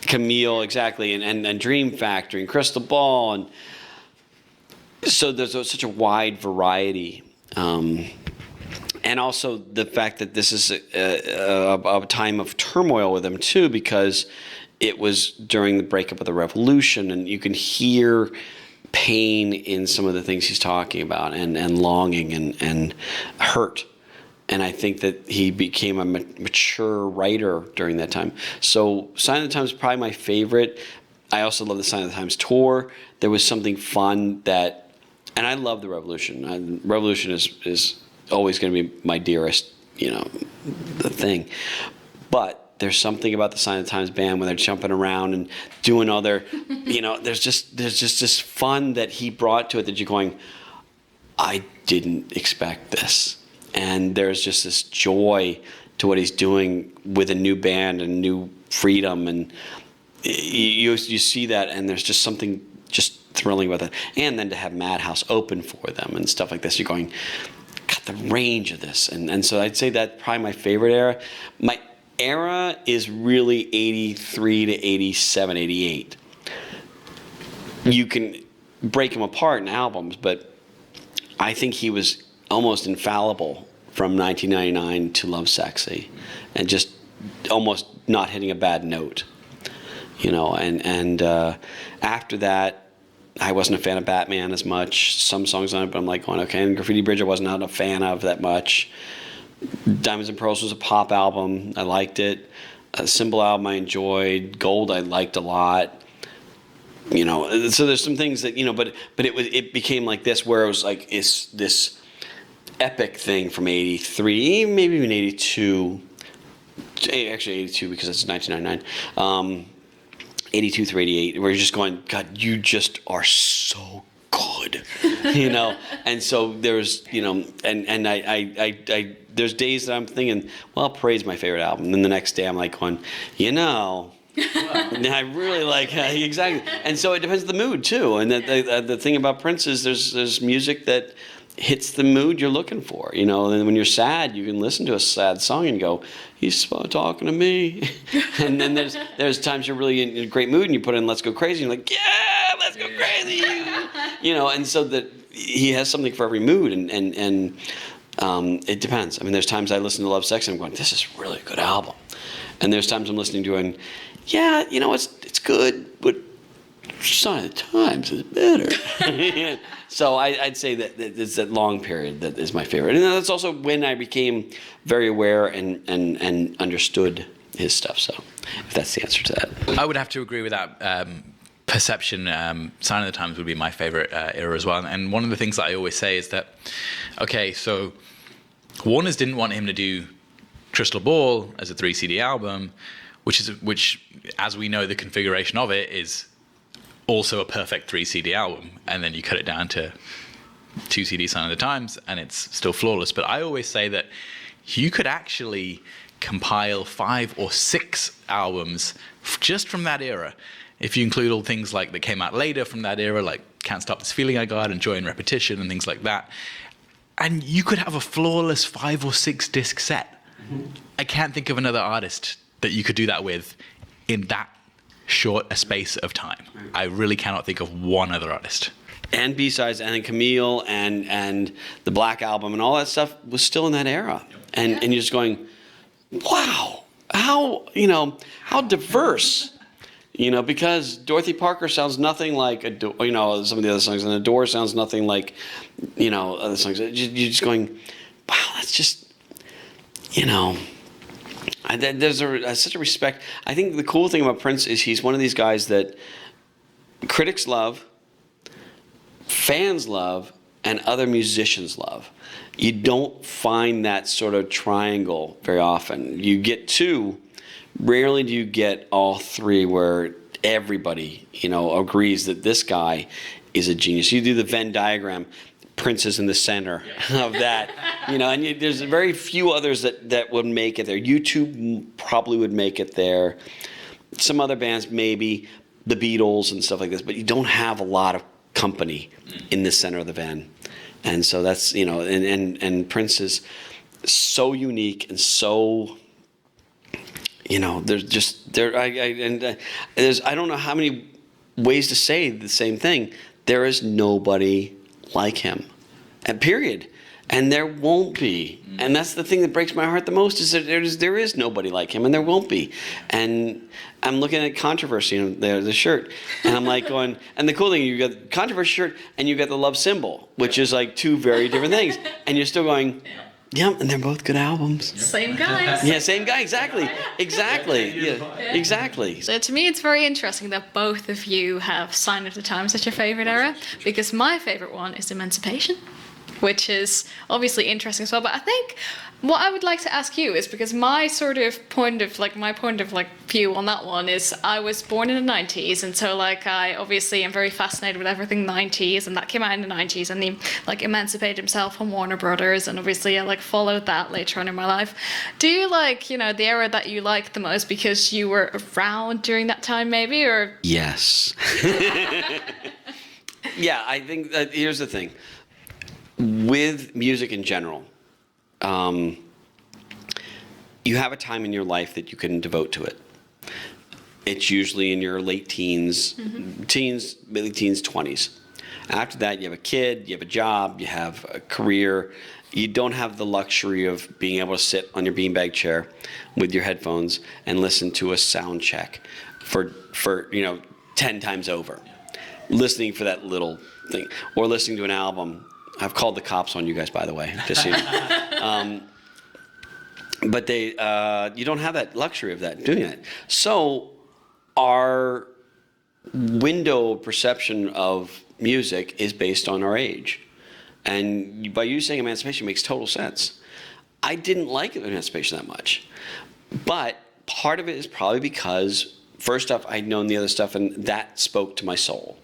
Camille, exactly, and Dream Factory and Crystal Ball, and so there's such a wide variety. And also the fact that this is a time of turmoil with him too, because it was during the breakup of the revolution, and you can hear pain in some of the things he's talking about, and longing and hurt. And I think that he became a mature writer during that time. So Sign of the Times is probably my favorite. I also love the Sign of the Times tour. There was something fun and I love the Revolution. Revolution is always going to be my dearest, the thing. But there's something about the Sign of the Times band when they're jumping around and doing all their, there's just this fun that he brought to it that you're going, I didn't expect this. And there's just this joy to what he's doing with a new band and new freedom, and you see that, and there's just something just thrilling about that. And then to have Madhouse open for them and stuff like this, you're going, the range of this, and so I'd say that's probably my favorite era. era is really 83 to 87, 88. You can break him apart in albums, but I think he was almost infallible from 1999 to Lovesexy, and just almost not hitting a bad note, and after that, I wasn't a fan of Batman as much. Some songs on it, but I'm like going, okay. And Graffiti Bridge I was not a fan of that much. Diamonds and Pearls was a pop album. I liked it. Symbol album I enjoyed. Gold I liked a lot. So there's some things that, but it became like this, where it was like it's this epic thing from 83, maybe even 82. Actually 82 because it's 1999. 82 through 88, where you're just going, God, you just are so good, And so there's, and I there's days that I'm thinking, well, Parade's my favorite album. And then the next day I'm like going, I really like exactly. And so it depends on the mood too. And the thing about Prince is there's music that hits the mood you're looking for, And when you're sad, you can listen to a sad song and go, he's talking to me. And then there's times you're really in a great mood and you put in Let's Go Crazy and you're like, yeah, let's go crazy. And so that he has something for every mood, and it depends. I mean, there's times I listen to Lovesexy and I'm going, this is really a good album. And there's times I'm listening to it and, yeah, it's good, but Sign of the Times is better. So I'd say that it's that long period that is my favorite. And that's also when I became very aware and understood his stuff. So if that's the answer to that. I would have to agree with that perception. Sign of the Times would be my favorite era as well. And one of the things that I always say is that, okay, so Warner's didn't want him to do Crystal Ball as a 3 CD album, which as we know, the configuration of it is also a perfect 3 CD album, and then you cut it down to 2 CD Sign of the Times and it's still flawless. But I always say that you could actually compile 5 or 6 albums just from that era, if you include all things like that came out later from that era, like Can't Stop This Feeling I Got and Joy and Repetition and things like that, and you could have a flawless 5 or 6 disc set. Mm-hmm. I can't think of another artist that you could do that with in that short a space of time. I really cannot think of one other artist. And B-sides, and then Camille and the Black Album and all that stuff was still in that era. And you're just going, wow, how diverse. Because Dorothy Parker sounds nothing like some of the other songs, and Adore sounds nothing like other songs. You're just going, wow, that's just there's such a respect. I think the cool thing about Prince is he's one of these guys that critics love, fans love, and other musicians love. You don't find that sort of triangle very often. You get 2. Rarely do you get all 3 where everybody, agrees that this guy is a genius. You do the Venn diagram, Prince is in the center of that, and there's very few others that would make it there. U2 probably would make it there. Some other bands, maybe the Beatles and stuff like this, but you don't have a lot of company in the center of the Venn. And so that's, and Prince is so unique and so, there's just, I don't know how many ways to say the same thing. There is nobody like him, and period. And there won't be. And that's the thing that breaks my heart the most, is that there is nobody like him, and there won't be. And I'm looking at Controversy, the shirt, and I'm like going, and the cool thing, you got Controversy shirt and you got the Love Symbol, which is like 2 very different things. And you're still going, yeah, and they're both good albums. Same guys. Yeah, same guy, exactly. Yeah, exactly. So to me, it's very interesting that both of you have Sign of the Times as your favorite era, because my favorite one is Emancipation, which is obviously interesting as well. But I think what I would like to ask you is, because my point of view on that one is, I was born in the 90s, and so I obviously am very fascinated with everything 90s, and that came out in the 90s, and he emancipated himself from Warner Brothers, and obviously I followed that later on in my life. Do you the era that you like the most because you were around during that time, maybe, or? Yes. Yeah, I think that here's the thing. With music in general, you have a time in your life that you can devote to it. It's usually in your late teens, early teens, 20s. After that, you have a kid, you have a job, you have a career. You don't have the luxury of being able to sit on your beanbag chair with your headphones and listen to a sound check for 10 times over. Listening for that little thing. Or listening to an album. I've called the cops on you guys, by the way. Just so you know. But you don't have that luxury of that, doing it. So our window of perception of music is based on our age. And by you saying Emancipation makes total sense. I didn't like Emancipation that much. But part of it is probably because, first off, I'd known the other stuff and that spoke to my soul.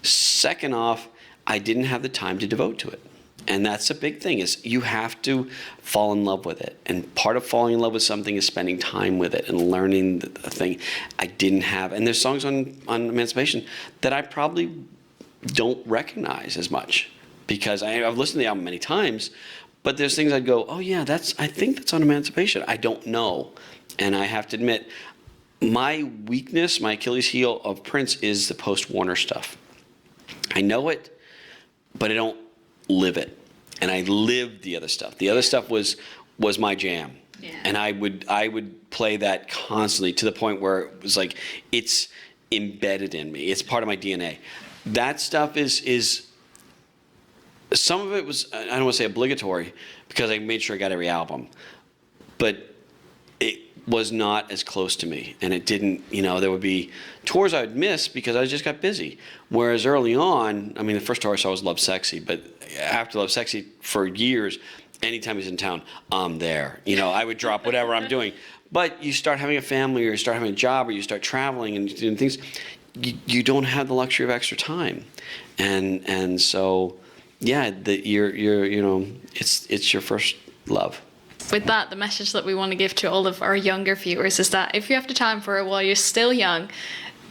Second off, I didn't have the time to devote to it. And that's a big thing, is you have to fall in love with it. And part of falling in love with something is spending time with it and learning the thing. I didn't have, and there's songs on Emancipation that I probably don't recognize as much, because I've listened to the album many times, but there's things I'd go, oh yeah, I think that's on Emancipation. I don't know. And I have to admit, my weakness, my Achilles heel of Prince is the post-Warner stuff. I know it, but I don't live it. And I lived the other stuff. The other stuff was my jam. Yeah. And I would play that constantly, to the point where it was like, it's embedded in me. It's part of my DNA. That stuff is some of it was, I don't want to say obligatory, because I made sure I got every album. But it was not as close to me. And it didn't, there would be tours I would miss because I just got busy. Whereas early on, the first tour I saw was Love Sexy, but after Love Sexy, for years, anytime he's in town, I'm there. I would drop whatever I'm doing. But you start having a family, or you start having a job, or you start traveling and doing things, you don't have the luxury of extra time. And so, yeah, it's your first love. With that, the message that we want to give to all of our younger viewers is that if you have the time for it while you're still young,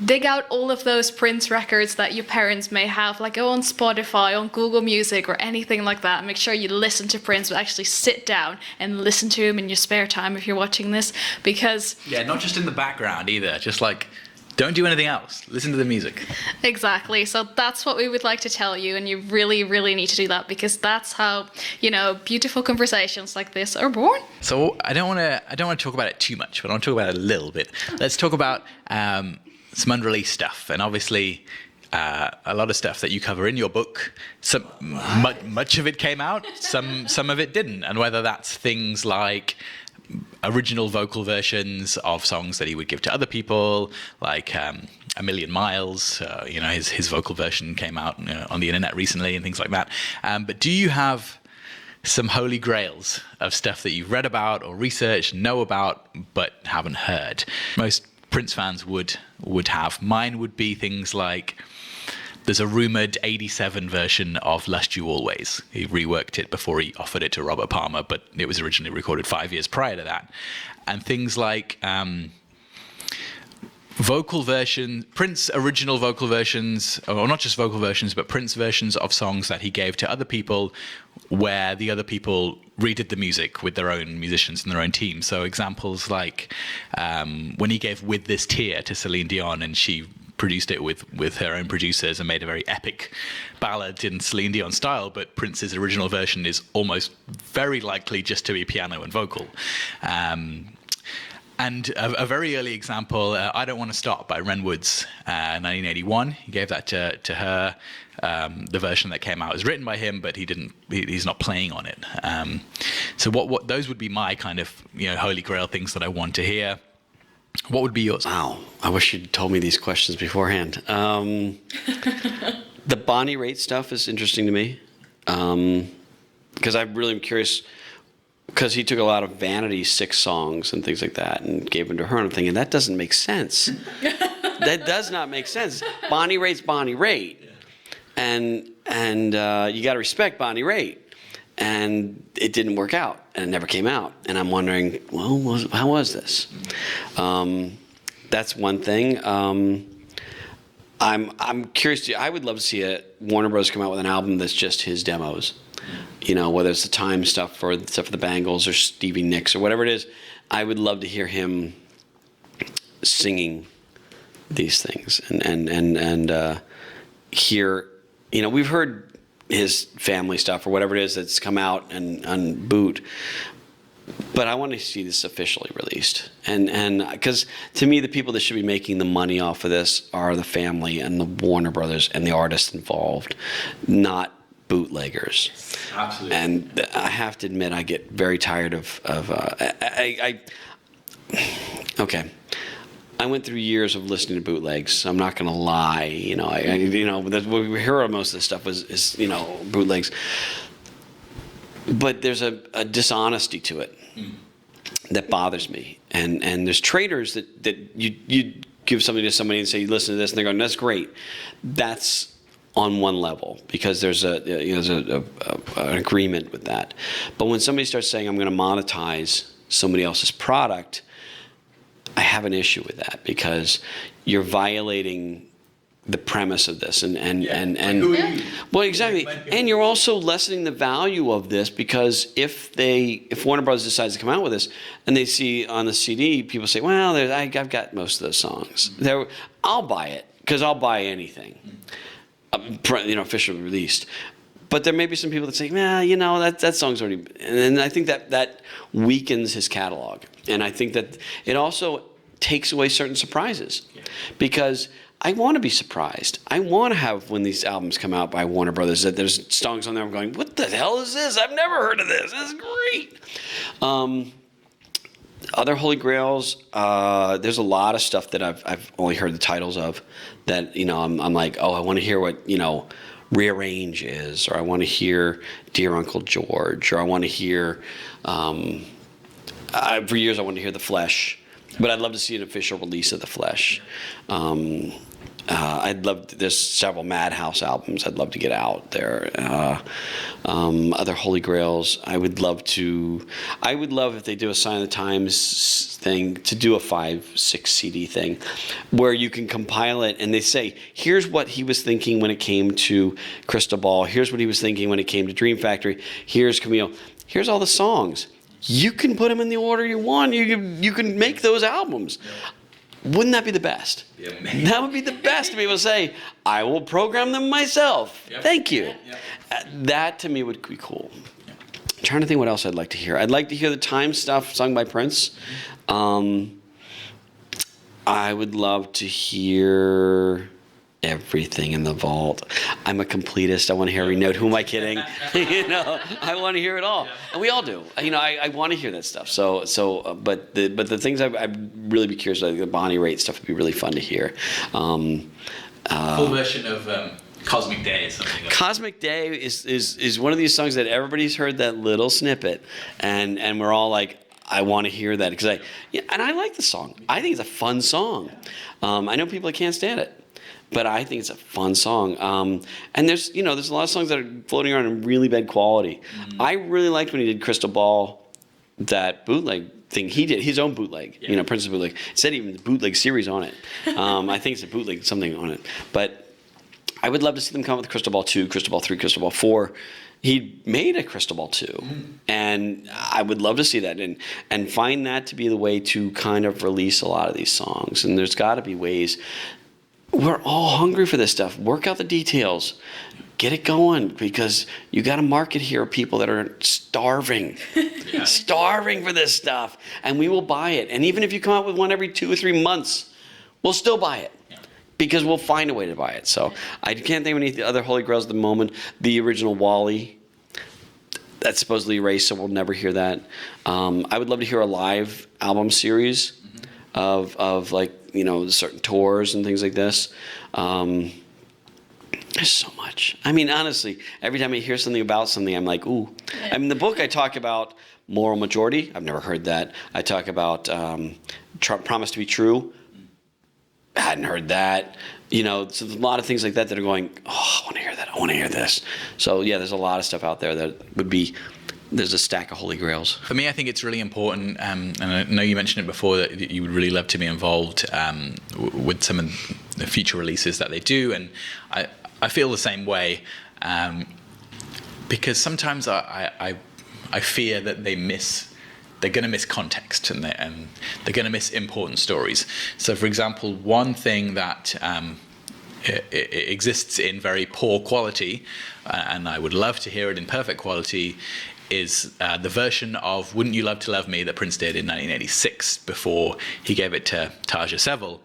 dig out all of those Prince records that your parents may have, like go on Spotify, on Google Music, or anything like that. Make sure you listen to Prince, but actually sit down and listen to him in your spare time if you're watching this, because... Yeah, not just in the background either, just like... Don't do anything else. Listen to the music. Exactly. So that's what we would like to tell you, and you really, really need to do that, because that's how, beautiful conversations like this are born. So I don't want to talk about it too much, but I want to talk about it a little bit. Let's talk about some unreleased stuff, and obviously a lot of stuff that you cover in your book. Much of it came out, some of it didn't, and whether that's things like original vocal versions of songs that he would give to other people, like A Million Miles. His vocal version came out on the internet recently and things like that. But do you have some holy grails of stuff that you've read about or researched, know about, but haven't heard? Most Prince fans would have. Mine would be things like, there's a rumored 87 version of Lust You Always. He reworked it before he offered it to Robert Palmer, but it was originally recorded 5 years prior to that. And things like Prince original vocal versions, or not just vocal versions, but Prince versions of songs that he gave to other people, where the other people redid the music with their own musicians and their own team. So examples like when he gave With This Tear to Celine Dion, and she produced it with her own producers and made a very epic ballad in Celine Dion style, but Prince's original version is almost very likely just to be piano and vocal. And a very early example, I Don't Want to Stop by Ren Woods, 1981. He gave that to her. The version that came out was written by him, but he's not playing on it. So what those would be my kind of holy grail things that I want to hear. What would be yours? Wow, I wish you'd told me these questions beforehand. The Bonnie Raitt stuff is interesting to me, because I really am curious, because he took a lot of Vanity 6 songs and things like that and gave them to her, and I'm thinking, that doesn't make sense. That does not make sense. Bonnie Raitt's Bonnie Raitt, and you got to respect Bonnie Raitt. And it didn't work out, and it never came out. And I'm wondering, well, how was this? That's one thing. I'm curious. I would love to see Warner Bros. Come out with an album that's just his demos. Whether it's the Time stuff or the stuff for the Bangles or Stevie Nicks or whatever it is. I would love to hear him singing these things and hear, we've heard his family stuff or whatever it is that's come out and on boot, but I want to see this officially released. And because to me, the people that should be making the money off of this are the family and the Warner Brothers and the artists involved, not bootleggers. Absolutely. And I have to admit, I get very tired of okay. I went through years of listening to bootlegs. I'm not going to lie. What we hear of most of this stuff is bootlegs. But there's a dishonesty to it that bothers me. And there's traders that you give something to somebody and say, listen to this, and they're going, that's great. That's on one level because there's an agreement with that. But when somebody starts saying, I'm going to monetize somebody else's product, I have an issue with that because you're violating the premise of this and well, exactly, and you're also lessening the value of this because if Warner Brothers decides to come out with this and they see on the CD people say, well, I've got most of those songs there, I'll buy it because I'll buy anything officially released. But there may be some people that say, that song's already, and I think that weakens his catalog. And I think that it also takes away certain surprises because I want to be surprised. I want to have, when these albums come out by Warner Brothers, that there's songs on there I'm going, what the hell is this? I've never heard of this. This is great. Other Holy Grails, there's a lot of stuff that I've only heard the titles of that, I'm like, oh, I want to hear what, Rearrange is, or I want to hear Dear Uncle George, or I want to hear, for years I wanted to hear The Flesh, but I'd love to see an official release of The Flesh. There's several Madhouse albums I'd love to get out there. Other Holy Grails, I would love if they do a Sign of the Times thing, to do a 5-6 CD thing where you can compile it and they say, here's what he was thinking when it came to Crystal Ball, here's what he was thinking when it came to Dream Factory, here's Camille, here's all the songs. You can put them in the order you want. You can make those albums. Wouldn't that be the best? That would be the best to be able to say, I will program them myself. Yep. Thank you. Yep. That to me would be cool. Yep. I'm trying to think what else I'd like to hear. I'd like to hear the Time stuff sung by Prince. I would love to hear everything in the vault. I'm a completist. I want to hear every note. Who am I kidding? I want to hear it all, and we all do. I want to hear that stuff. But the things I'd really be curious about, the Bonnie Raitt stuff would be really fun to hear. Full version of Cosmic Day or something. Cosmic Day is one of these songs that everybody's heard that little snippet, and we're all like, I want to hear that because and I like the song. I think it's a fun song. I know people that can't stand it. But I think it's a fun song. And there's a lot of songs that are floating around in really bad quality. Mm-hmm. I really liked when he did Crystal Ball, that bootleg thing. He did his own bootleg, Prince's bootleg. It said even the bootleg series on it. I think it's a bootleg something on it. But I would love to see them come up with Crystal Ball 2, Crystal Ball 3, Crystal Ball 4. He made a Crystal Ball 2. Mm-hmm. And I would love to see that and find that to be the way to kind of release a lot of these songs. And there's got to be ways. We're all hungry for this stuff. Work out the details. Get it going because you got a market here of people that are starving, starving for this stuff. And we will buy it. And even if you come out with one every 2 or 3 months, we'll still buy it because we'll find a way to buy it. So I can't think of any other Holy Grails at the moment. The original Wally, that's supposedly erased, so we'll never hear that. I would love to hear a live album series of like, certain tours and things like this. There's so much. I mean, honestly, every time I hear something about something, I'm like, ooh. I mean, the book I talk about Moral Majority. I've never heard that. I talk about Promise to be True. I hadn't heard that. So there's a lot of things like that that are going, oh, I want to hear that. I want to hear this. So, yeah, there's a lot of stuff out there that would be, there's a stack of Holy Grails. For me, I think it's really important, and I know you mentioned it before, that you would really love to be involved with some of the future releases that they do, and I feel the same way, because sometimes I fear that they miss they're going to miss context, and they're going to miss important stories. So, for example, one thing that it exists in very poor quality, and I would love to hear it in perfect quality, is the version of Wouldn't You Love to Love Me that Prince did in 1986 before he gave it to Taja Seville.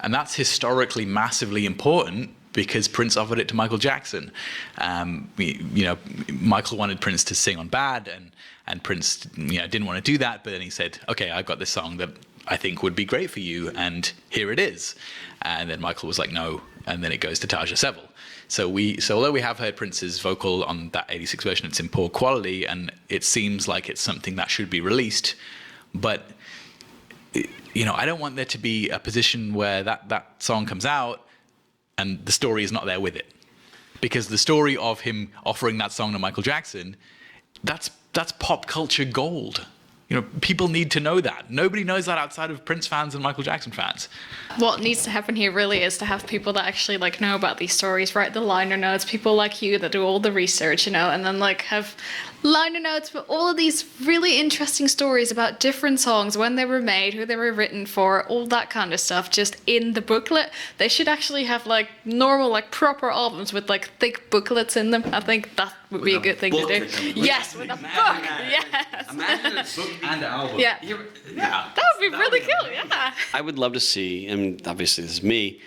And that's historically massively important because Prince offered it to Michael Jackson. Michael wanted Prince to sing on Bad, and Prince didn't want to do that, but then he said, okay, I've got this song that I think would be great for you, and here it is. And then Michael was like, no, and then it goes to Taja Seville. So although we have heard Prince's vocal on that 86 version, it's in poor quality, and it seems like it's something that should be released. But I don't want there to be a position where that song comes out and the story is not there with it, because the story of him offering that song to Michael Jackson, that's pop culture gold. People need to know that. Nobody knows that outside of Prince fans and Michael Jackson fans. What needs to happen here really is to have people that actually know about these stories, write the liner notes, people like you that do all the research, and then have liner notes with all of these really interesting stories about different songs, when they were made, who they were written for, all that kind of stuff just in the booklet. They should actually have normal proper albums with thick booklets in them. I think that would be a good thing to do. Yes, with a book. Yes. Imagine a book and an album. Yeah. That would be really cool. Yeah. I would love to see, and obviously this is me,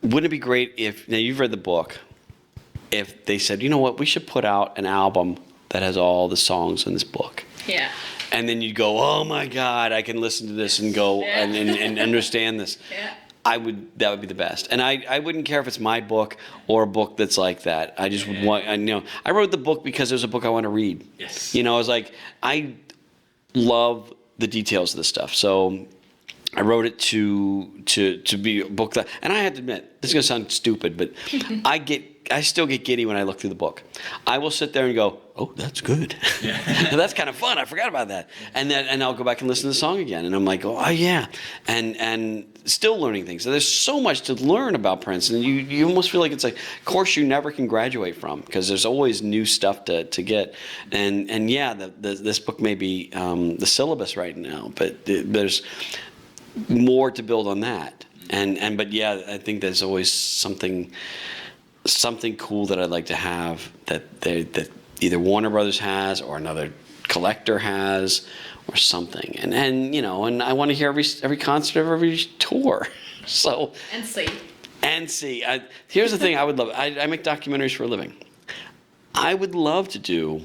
wouldn't it be great if, now you've read the book, if they said, you know what, we should put out an album that has all the songs in this book. Yeah. And then you'd go, oh my God, I can listen to this and go and understand this. Yeah. That would be the best. And I wouldn't care if it's my book or a book that's like that. I just would want, I wrote the book because it was a book I want to read. Yes. I was like, I love the details of this stuff. So I wrote it to be a book that, and I have to admit, this is gonna sound stupid, but I still get giddy when I look through the book. I will sit there and go, oh, that's good. Yeah. That's kind of fun. I forgot about that. And I'll go back and listen to the song again. And I'm like, oh yeah. And still learning things. So there's so much to learn about Prince. And you almost feel like it's like a course you never can graduate from, because there's always new stuff to get. And yeah, this book may be the syllabus right now, but there's more to build on that. But yeah, I think there's always something cool that I'd like to have that either Warner Brothers has or another collector has or something. And I want to hear every concert of every tour. So and see. Here's the thing I would love. I make documentaries for a living. I would love to do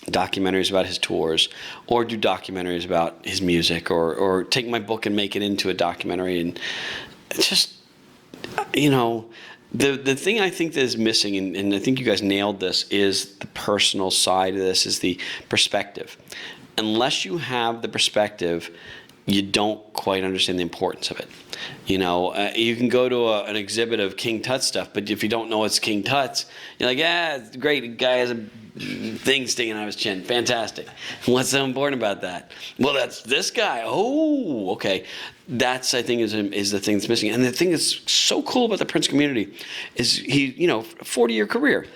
documentaries about his tours, or do documentaries about his music, or take my book and make it into a documentary. And just the thing I think that is missing, and I think you guys nailed this, is the personal side of this, is the perspective. Unless you have the perspective, you don't quite understand the importance of it. You can go to an exhibit of King Tut's stuff, but if you don't know it's King Tut's, you're like, yeah, it's great. The guy has a thing sticking out of his chin. Fantastic. What's so important about that? Well, that's this guy. Oh, okay. That's, I think, is the thing that's missing. And the thing that's so cool about the Prince community is 40-year career.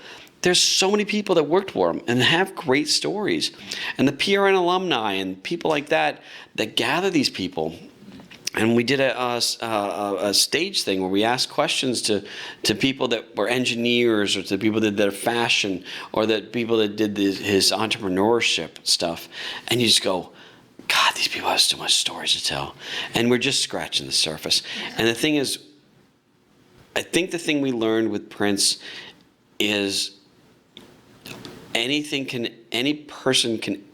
There's so many people that worked for him and have great stories. And the PRN alumni and people like that gather these people. And we did a stage thing where we asked questions to people that were engineers, or to people that did fashion, or that people that did his entrepreneurship stuff. And you just go, God, these people have so much stories to tell. And we're just scratching the surface. And the thing is, I think the thing we learned with Prince is any person can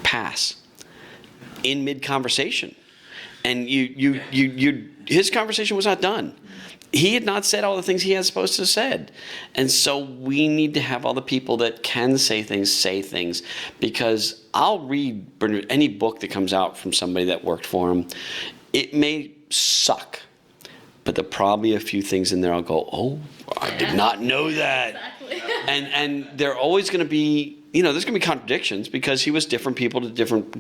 pass in mid-conversation. And his conversation was not done. He had not said all the things he had supposed to have said. And so we need to have all the people that can say things, because I'll read any book that comes out from somebody that worked for him. It may suck, but there'll probably a few things in there I'll go, oh, I did not know that. Exactly. And they're always going to be, there's going to be contradictions, because he was different people to different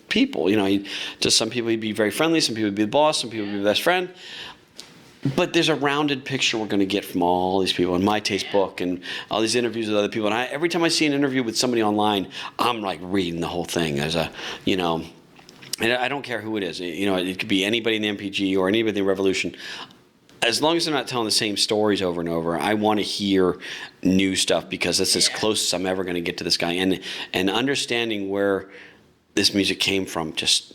people. To some people he'd be very friendly, some people would be the boss, some people would be the best friend. But there's a rounded picture we're going to get from all these people in My Taste book and all these interviews with other people. And every time I see an interview with somebody online, I'm like reading the whole thing as a, and I don't care who it is. It could be anybody in the MPG or anybody in the Revolution. As long as they're not telling the same stories over and over, I want to hear new stuff because that's as close as I'm ever going to get to this guy. And understanding where this music came from, just,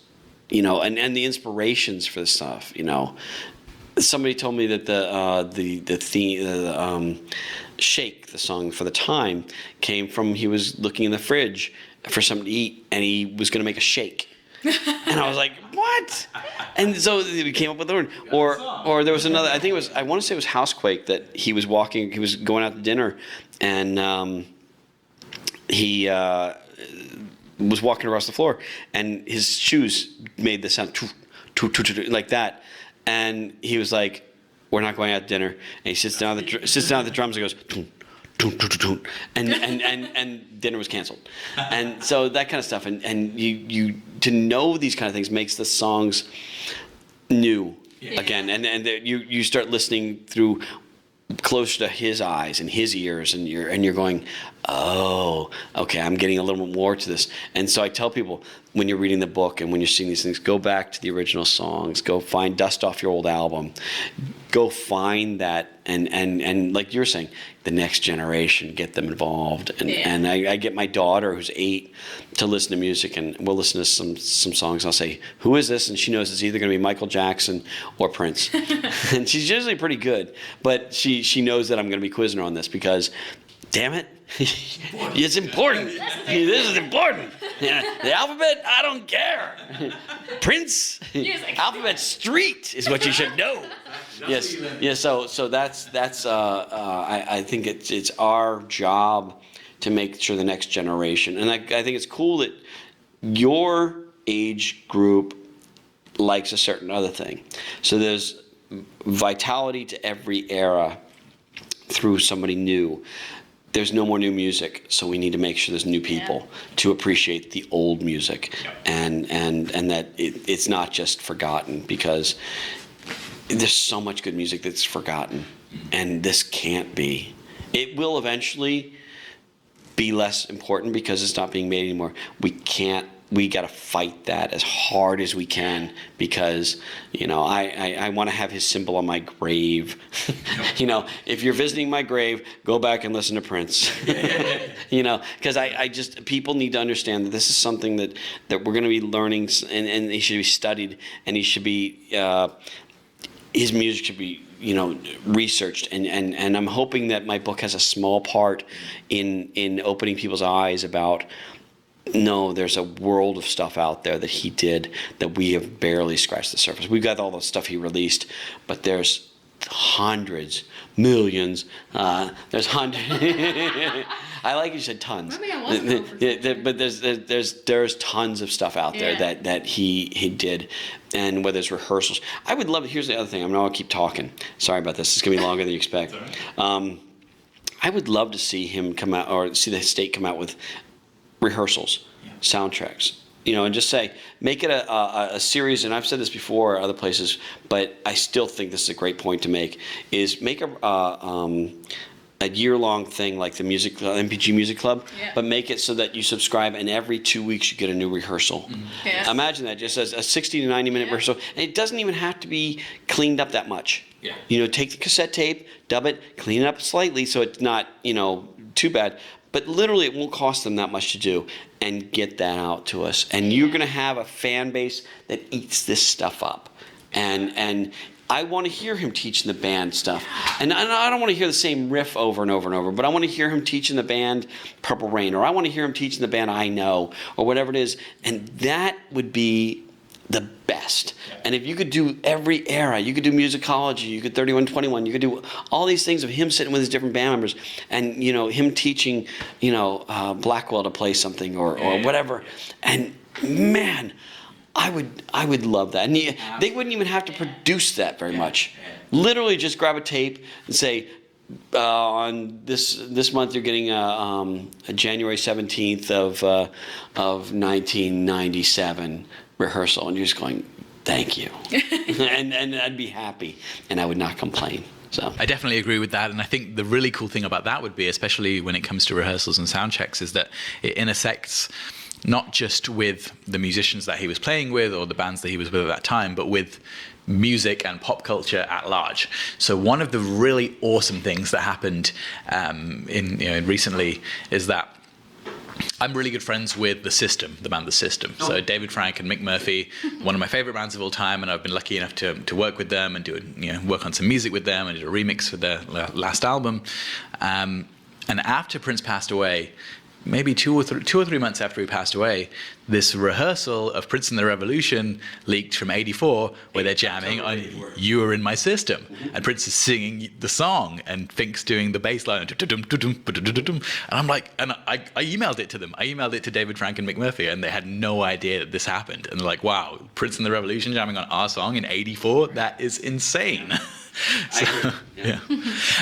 and the inspirations for this stuff, Somebody told me that the theme, Shake, the song for the time, came from he was looking in the fridge for something to eat, and he was going to make a shake. And I was like, what? And so we came up with the word. Or there was another, I want to say it was Housequake, that he was going out to dinner, and he was walking across the floor, and his shoes made the sound like that. And he was like, we're not going out to dinner. And he sits down at the drums and goes, toon, toon, toon, toon, and dinner was canceled. And so that kind of stuff. And you to know these kind of things makes the songs new again. And you start listening through closer to his eyes and his ears, and you're going, oh, okay, I'm getting a little bit more to this. And so I tell people, when you're reading the book and when you're seeing these things, go back to the original songs, go dust off your old album, go find that, and like you're saying, the next generation, get them involved. And I get my daughter, who's 8, to listen to music, and we'll listen to some songs. I'll say, who is this? And she knows it's either going to be Michael Jackson or Prince. And she's usually pretty good, but she knows that I'm going to be quizzing her on this because, damn it, it's important. This is important. The alphabet, I don't care. Prince, Alphabet Street is what you should know. Yes. So that's. I think it's our job to make sure the next generation, and I think it's cool that your age group likes a certain other thing. So there's vitality to every era through somebody new. There's no more new music, so we need to make sure there's new people to appreciate the old music, and that it's not just forgotten, because there's so much good music that's forgotten, and this can't be. It will eventually be less important because it's not being made anymore. We got to fight that as hard as we can, because, I want to have his symbol on my grave. If you're visiting my grave, go back and listen to Prince. Because people need to understand that this is something that we're going to be learning, and he should be studied, and he should be, his music should be, researched, and I'm hoping that my book has a small part in opening people's eyes about, no, there's a world of stuff out there that he did that we have barely scratched the surface. We've got all the stuff he released, but there's hundreds, millions. There's hundreds. I like you said tons. But there's tons of stuff out there that he did, and whether it's rehearsals. I would love. Here's the other thing. I'm not gonna keep talking. Sorry about this. It's gonna be longer than you expect. I would love to see him come out, or see the state come out with rehearsals, soundtracks, and just say, make it a series. And I've said this before other places, but I still think this is a great point to make, is make a year-long thing like the MPG Music Club, but make it so that you subscribe, and every 2 weeks you get a new rehearsal. Yes. Imagine that, just as a 60 to 90-minute rehearsal. And it doesn't even have to be cleaned up that much. Take the cassette tape, dub it, clean it up slightly so it's not, too bad. But literally, it won't cost them that much to do, and get that out to us. And you're going to have a fan base that eats this stuff up. And I want to hear him teaching the band stuff. And I don't want to hear the same riff over and over and over, but I want to hear him teaching the band Purple Rain, or I want to hear him teaching the band I Know, or whatever it is. And that would be the best. And if you could do every era, you could do musicology, you could 3121, you could do all these things of him sitting with his different band members, and him teaching Blackwell to play something or whatever. And man, I would love that. And they wouldn't even have to produce that very much. Literally just grab a tape and say, on this month you're getting a January 17th of 1997 rehearsal, and you're just going, thank you. and I'd be happy, and I would not complain. So I definitely agree with that, and I think the really cool thing about that would be, especially when it comes to rehearsals and sound checks, is that it intersects not just with the musicians that he was playing with or the bands that he was with at that time, but with music and pop culture at large. So one of the really awesome things that happened recently is that I'm really good friends with The System, the band The System. So David Frank and Mick Murphy, one of my favorite bands of all time, and I've been lucky enough to work with them and work on some music with them, and did a remix for their last album. And after Prince passed away, maybe 2 or 3 months after he passed away, this rehearsal of Prince and the Revolution leaked from '84, where they're jamming on "You Are in My System," and Prince is singing the song, and Fink's doing the bass line, and I'm like, and I emailed it to them. I emailed it to David Frank and Mick Murphy, and they had no idea that this happened. And they're like, "Wow, Prince and the Revolution jamming on our song in '84? That is insane." So, yeah.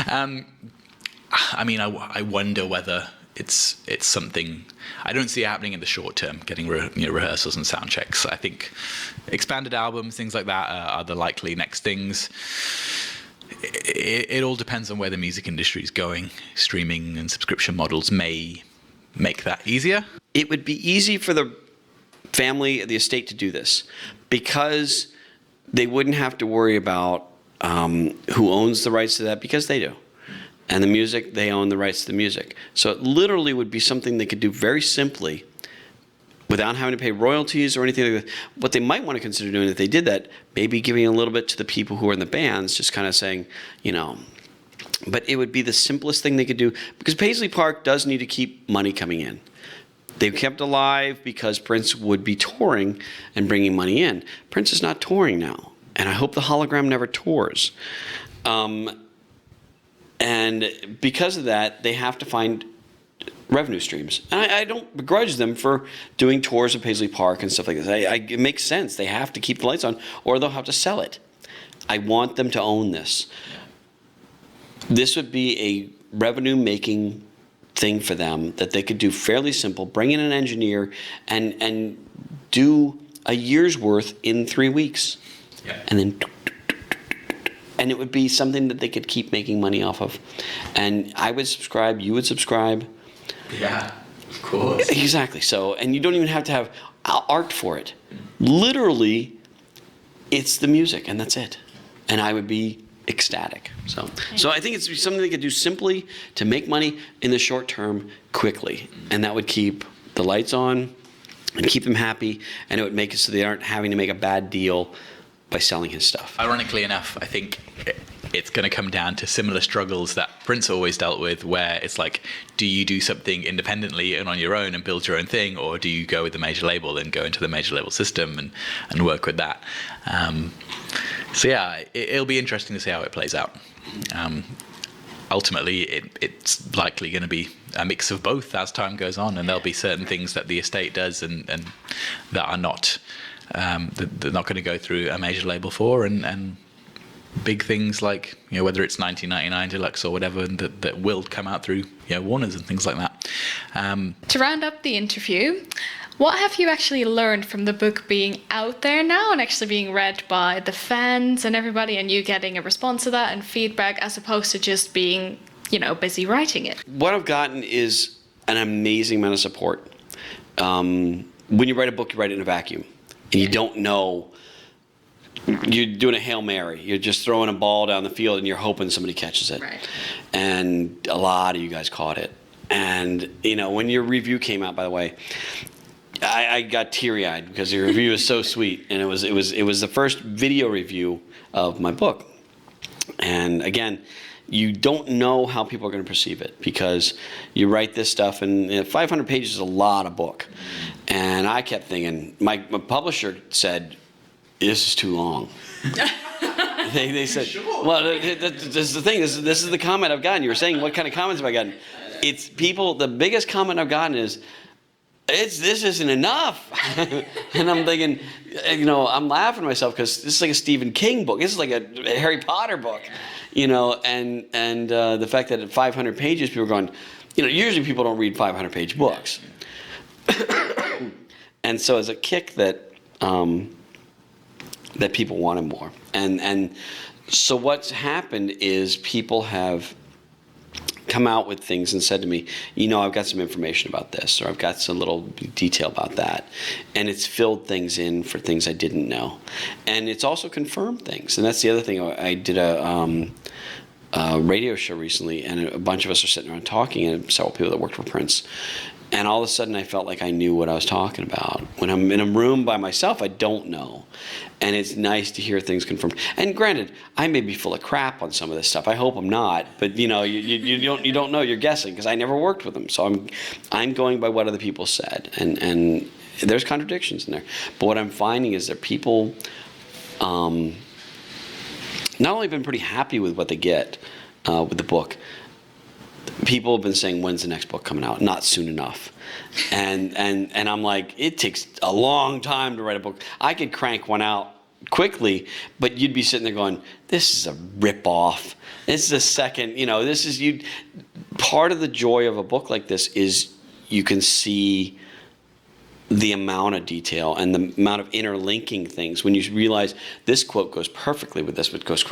I mean, I wonder whether it's something. I don't see it happening in the short term, getting rehearsals and sound checks. I think expanded albums, things like that, are the likely next things. It all depends on where the music industry is going. Streaming and subscription models may make that easier. It would be easy for the family, the estate, to do this, because they wouldn't have to worry about who owns the rights to that, because they do. And the music, they own the rights to the music. So it literally would be something they could do very simply without having to pay royalties or anything like that. What they might want to consider doing if they did that, maybe giving a little bit to the people who are in the bands, just kind of saying, but it would be the simplest thing they could do, because Paisley Park does need to keep money coming in. They've kept alive because Prince would be touring and bringing money in. Prince is not touring now, and I hope the hologram never tours. And because of that, they have to find revenue streams. And I don't begrudge them for doing tours of Paisley Park and stuff like this. It makes sense. They have to keep the lights on, or they'll have to sell it. I want them to own this. This would be a revenue-making thing for them that they could do fairly simple. Bring in an engineer and do a year's worth in 3 weeks. Yeah. And then... And it would be something that they could keep making money off of. And I would subscribe, you would subscribe. Yeah, of course. Exactly. So, and you don't even have to have art for it. Literally, it's the music, and that's it. And I would be ecstatic. So I think it's something they could do simply to make money in the short term quickly. And that would keep the lights on and keep them happy. And it would make it so they aren't having to make a bad deal by selling his stuff. Ironically enough, I think it's going to come down to similar struggles that Prince always dealt with, where it's like, do you do something independently and on your own and build your own thing, or do you go with the major label and go into the major label system and work with that? So yeah, it'll be interesting to see how it plays out. Ultimately, it's likely going to be a mix of both as time goes on, and there'll be certain things that the estate does and that are not... they're not going to go through a major label for, and big things like whether it's 1999 Deluxe or whatever that will come out through Warner's and things like that. To round up the interview, what have you actually learned from the book being out there now and actually being read by the fans and everybody, and you getting a response to that and feedback, as opposed to just being busy writing it? What I've gotten is an amazing amount of support. When you write a book, you write it in a vacuum. And you don't know, you're doing a Hail Mary. You're just throwing a ball down the field and you're hoping somebody catches it. Right. And a lot of you guys caught it. And, when your review came out, by the way, I got teary-eyed because your review is so sweet. And it was the first video review of my book. And again, you don't know how people are going to perceive it, because you write this stuff, and 500 pages is a lot of book. And I kept thinking, my publisher said, this is too long. They said, sure. Well, this is the thing. This is the comment I've gotten. You were saying, what kind of comments have I gotten? It's people, the biggest comment I've gotten is, this isn't enough. And I'm thinking, I'm laughing at myself, because this is like a Stephen King book. This is like a Harry Potter book. And the fact that at 500 pages, people are going, usually people don't read 500-page books. And so as a kick that that people wanted more. And so what's happened is people have come out with things and said to me, I've got some information about this, or I've got some little detail about that. And it's filled things in for things I didn't know. And it's also confirmed things. And that's the other thing. I did a radio show recently, and a bunch of us are sitting around talking, and several people that worked for Prince. And all of a sudden I felt like I knew what I was talking about. When I'm in a room by myself, I don't know. And it's nice to hear things confirmed. And granted, I may be full of crap on some of this stuff. I hope I'm not. But you don't know. You're guessing, because I never worked with them. So I'm going by what other people said. And there's contradictions in there. But what I'm finding is that people not only been pretty happy with what they get with the book. People have been saying, when's the next book coming out? Not soon enough. And I'm like, it takes a long time to write a book. I could crank one out quickly, but you'd be sitting there going, this is a rip-off. This is a second, this is you. Part of the joy of a book like this is you can see the amount of detail and the amount of interlinking things when you realize this quote goes perfectly with this, but goes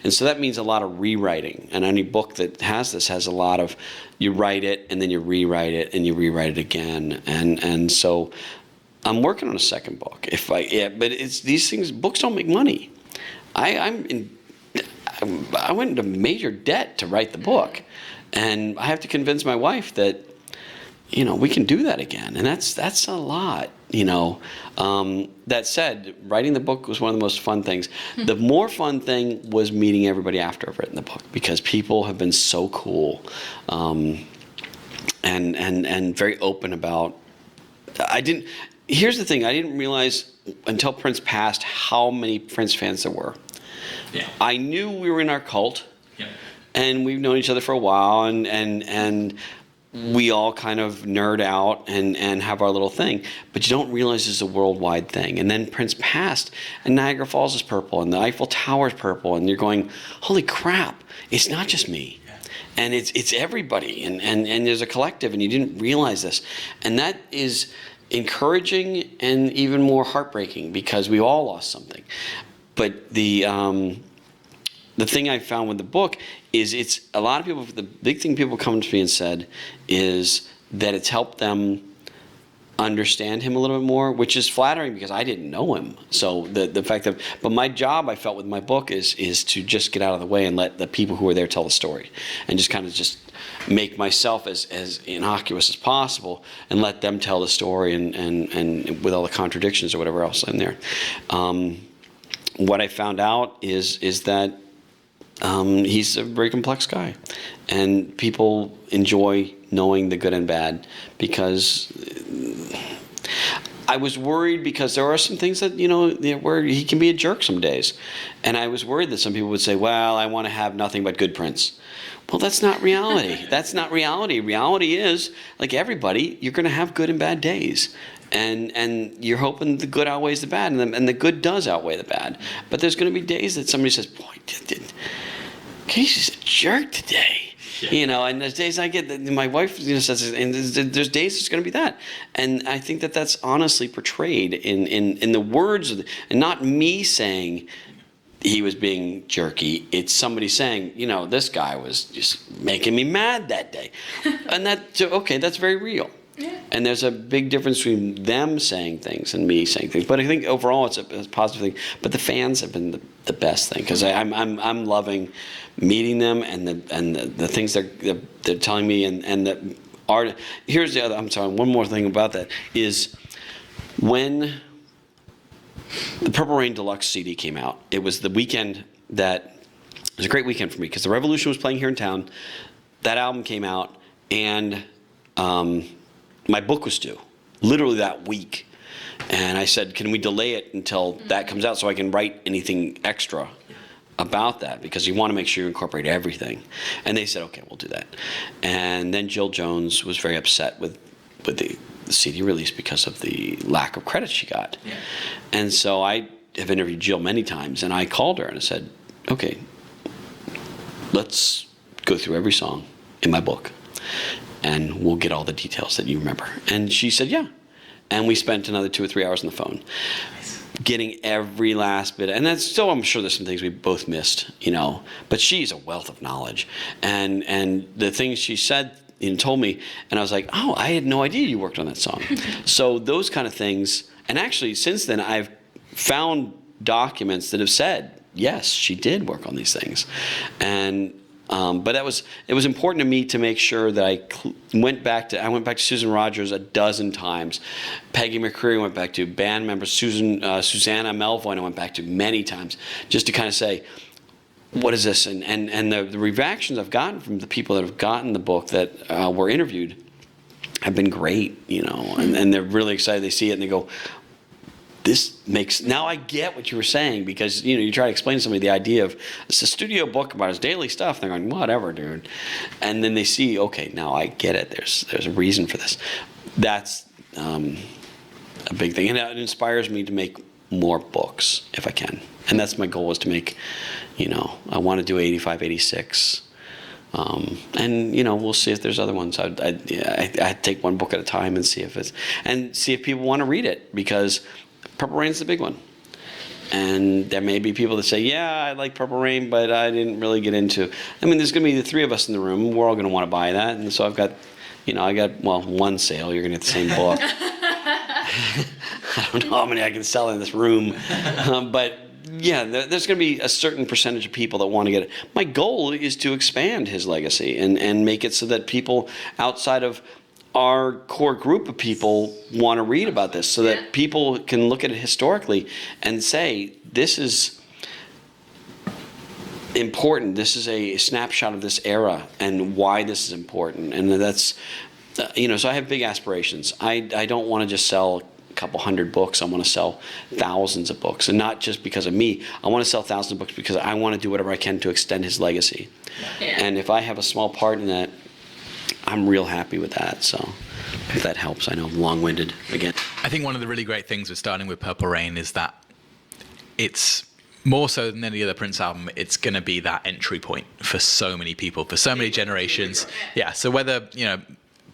and so that means a lot of rewriting. And any book that has this has a lot of, you write it and then you rewrite it and you rewrite it again. And so I'm working on a second book. But it's these things. Books don't make money. I went into major debt to write the book, and I have to convince my wife that we can do that again. And that's a lot, That said, writing the book was one of the most fun things. The more fun thing was meeting everybody after I've written the book, because people have been so cool and very open about. Here's the thing, I didn't realize until Prince passed how many Prince fans there were. Yeah. I knew we were in our cult, and we've known each other for a while, and we all kind of nerd out and have our little thing, but you don't realize it's a worldwide thing. And then Prince passed, and Niagara Falls is purple, and the Eiffel Tower is purple, and you're going, holy crap, it's not just me. Yeah. And it's everybody, and there's a collective, and you didn't realize this. And that is encouraging and even more heartbreaking, because we all lost something. But the thing I found with the book is it's a lot of people, the big thing people come to me and said is that it's helped them understand him a little bit more, which is flattering because I didn't know him. So the fact that, but my job I felt with my book is to just get out of the way and let the people who are there tell the story, and just kind of just make myself as innocuous as possible and let them tell the story and with all the contradictions or whatever else in there. What I found out is that he's a very complex guy, and people enjoy knowing the good and bad, because I was worried, because there are some things that, where he can be a jerk some days. And I was worried that some people would say, well, I want to have nothing but good Prince. Well, that's not reality. That's not reality. Reality is, like everybody, you're going to have good and bad days. And you're hoping the good outweighs the bad, and the good does outweigh the bad. But there's going to be days that somebody says, boy, he's just a jerk today. Yeah. And there's days I get that my wife says, and there's days it's going to be that. And I think that that's honestly portrayed in the words, and not me saying he was being jerky. It's somebody saying, this guy was just making me mad that day. And that's very real. Yeah. And there's a big difference between them saying things and me saying things. But I think overall it's a positive thing. But the fans have been the best thing, because I'm loving meeting them and the things they're telling me, and the art. Here's the other. I'm sorry. One more thing about that is when the Purple Rain Deluxe CD came out. It was the weekend that it was a great weekend for me, because the Revolution was playing here in town. That album came out, and my book was due, literally that week. And I said, can we delay it until that comes out so I can write anything extra about that? Because you want to make sure you incorporate everything. And they said, okay, we'll do that. And then Jill Jones was very upset with the CD release because of the lack of credit she got. Yeah. And so I have interviewed Jill many times, and I called her and I said, okay, let's go through every song in my book, and we'll get all the details that you remember. And she said, yeah. And we spent another 2 or 3 hours on the phone. Nice. getting every last bit. And that's still, I'm sure there's some things we both missed, you know. But she's a wealth of knowledge. And the things she said and told me, and I was like, oh, I had no idea you worked on that song. So those kind of things. And actually, since then, I've found documents that have said, yes, she did work on these things. And but it was important to me to make sure that I went back to Susan Rogers a dozen times. Peggy McCreary went back to, band member Susanna Melvoin I went back to many times, just to kind of say, what is this? And the reactions I've gotten from the people that have gotten the book that were interviewed have been great, you know, and they're really excited. They see it and they go, now I get what you were saying, because, you know, you try to explain to somebody the idea of it's a studio book about his daily stuff, and they're going, whatever, dude. And then they see, okay, now I get it. There's a reason for this. That's a big thing, and it inspires me to make more books if I can. And that's my goal, is to make, you know, I want to do 85, 86. And, you know, we'll see if there's other ones. I'd take one book at a time and see if people want to read it, because Purple Rain's the big one. And there may be people that say, yeah, I like Purple Rain, but I didn't really get into. I mean, there's going to be the three of us in the room. We're all going to want to buy that. And so I've got, you know, one sale. You're going to get the same book. I don't know how many I can sell in this room. But yeah, there's going to be a certain percentage of people that want to get it. My goal is to expand his legacy and make it so that people outside of our core group of people want to read about this, so that people can look at it historically and say, this is important. This is a snapshot of this era and why this is important. And that's, you know, so I have big aspirations. I don't want to just sell a couple hundred books. I want to sell thousands of books, and not just because of me. I want to sell thousands of books because I want to do whatever I can to extend his legacy. And if I have a small part in that, I'm real happy with that. So if that helps. I know I'm long-winded again. I think one of the really great things with starting with Purple Rain is that it's more so than any other Prince album, it's going to be that entry point for so many people, for so many generations. Yeah, so whether, you know,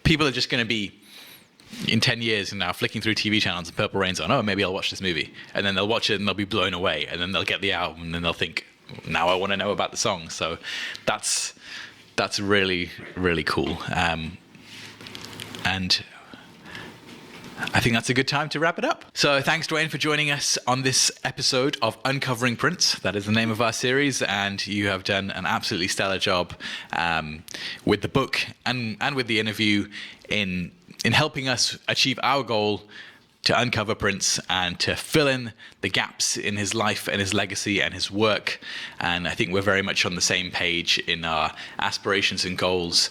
people are just going to be, in 10 years now, flicking through TV channels and Purple Rain's on, oh, maybe I'll watch this movie. And then they'll watch it and they'll be blown away. And then they'll get the album and then they'll think, now I want to know about the song. So that's really, really cool. And I think that's a good time to wrap it up. So thanks, Duane, for joining us on this episode of Uncovering Prince. That is the name of our series, and you have done an absolutely stellar job with the book and with the interview in helping us achieve our goal to uncover Prince and to fill in the gaps in his life and his legacy and his work. And I think we're very much on the same page in our aspirations and goals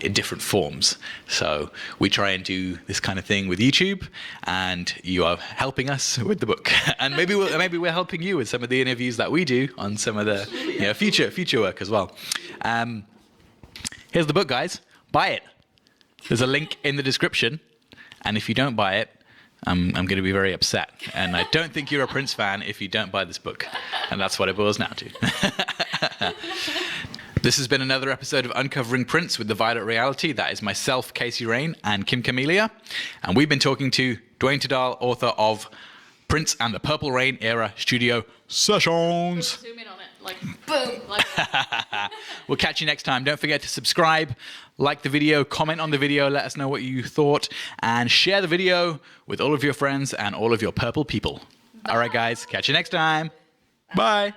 in different forms. So we try and do this kind of thing with YouTube, and you are helping us with the book. And maybe we're helping you with some of the interviews that we do on some of the future work as well. Here's the book, guys. Buy it. There's a link in the description, and if you don't buy it, I'm going to be very upset. And I don't think you're a Prince fan if you don't buy this book. And that's what it boils down to. This has been another episode of Uncovering Prince with The Violet Reality. That is myself, Casey Rain, and Kim Camellia. And we've been talking to Duane Tudahl, author of Prince and the Purple Rain Era Studio Sessions. Zoom in on it, like boom. Like We'll catch you next time. Don't forget to subscribe, like the video, comment on the video, let us know what you thought, and share the video with all of your friends and all of your purple people. All right, guys, catch you next time. Bye.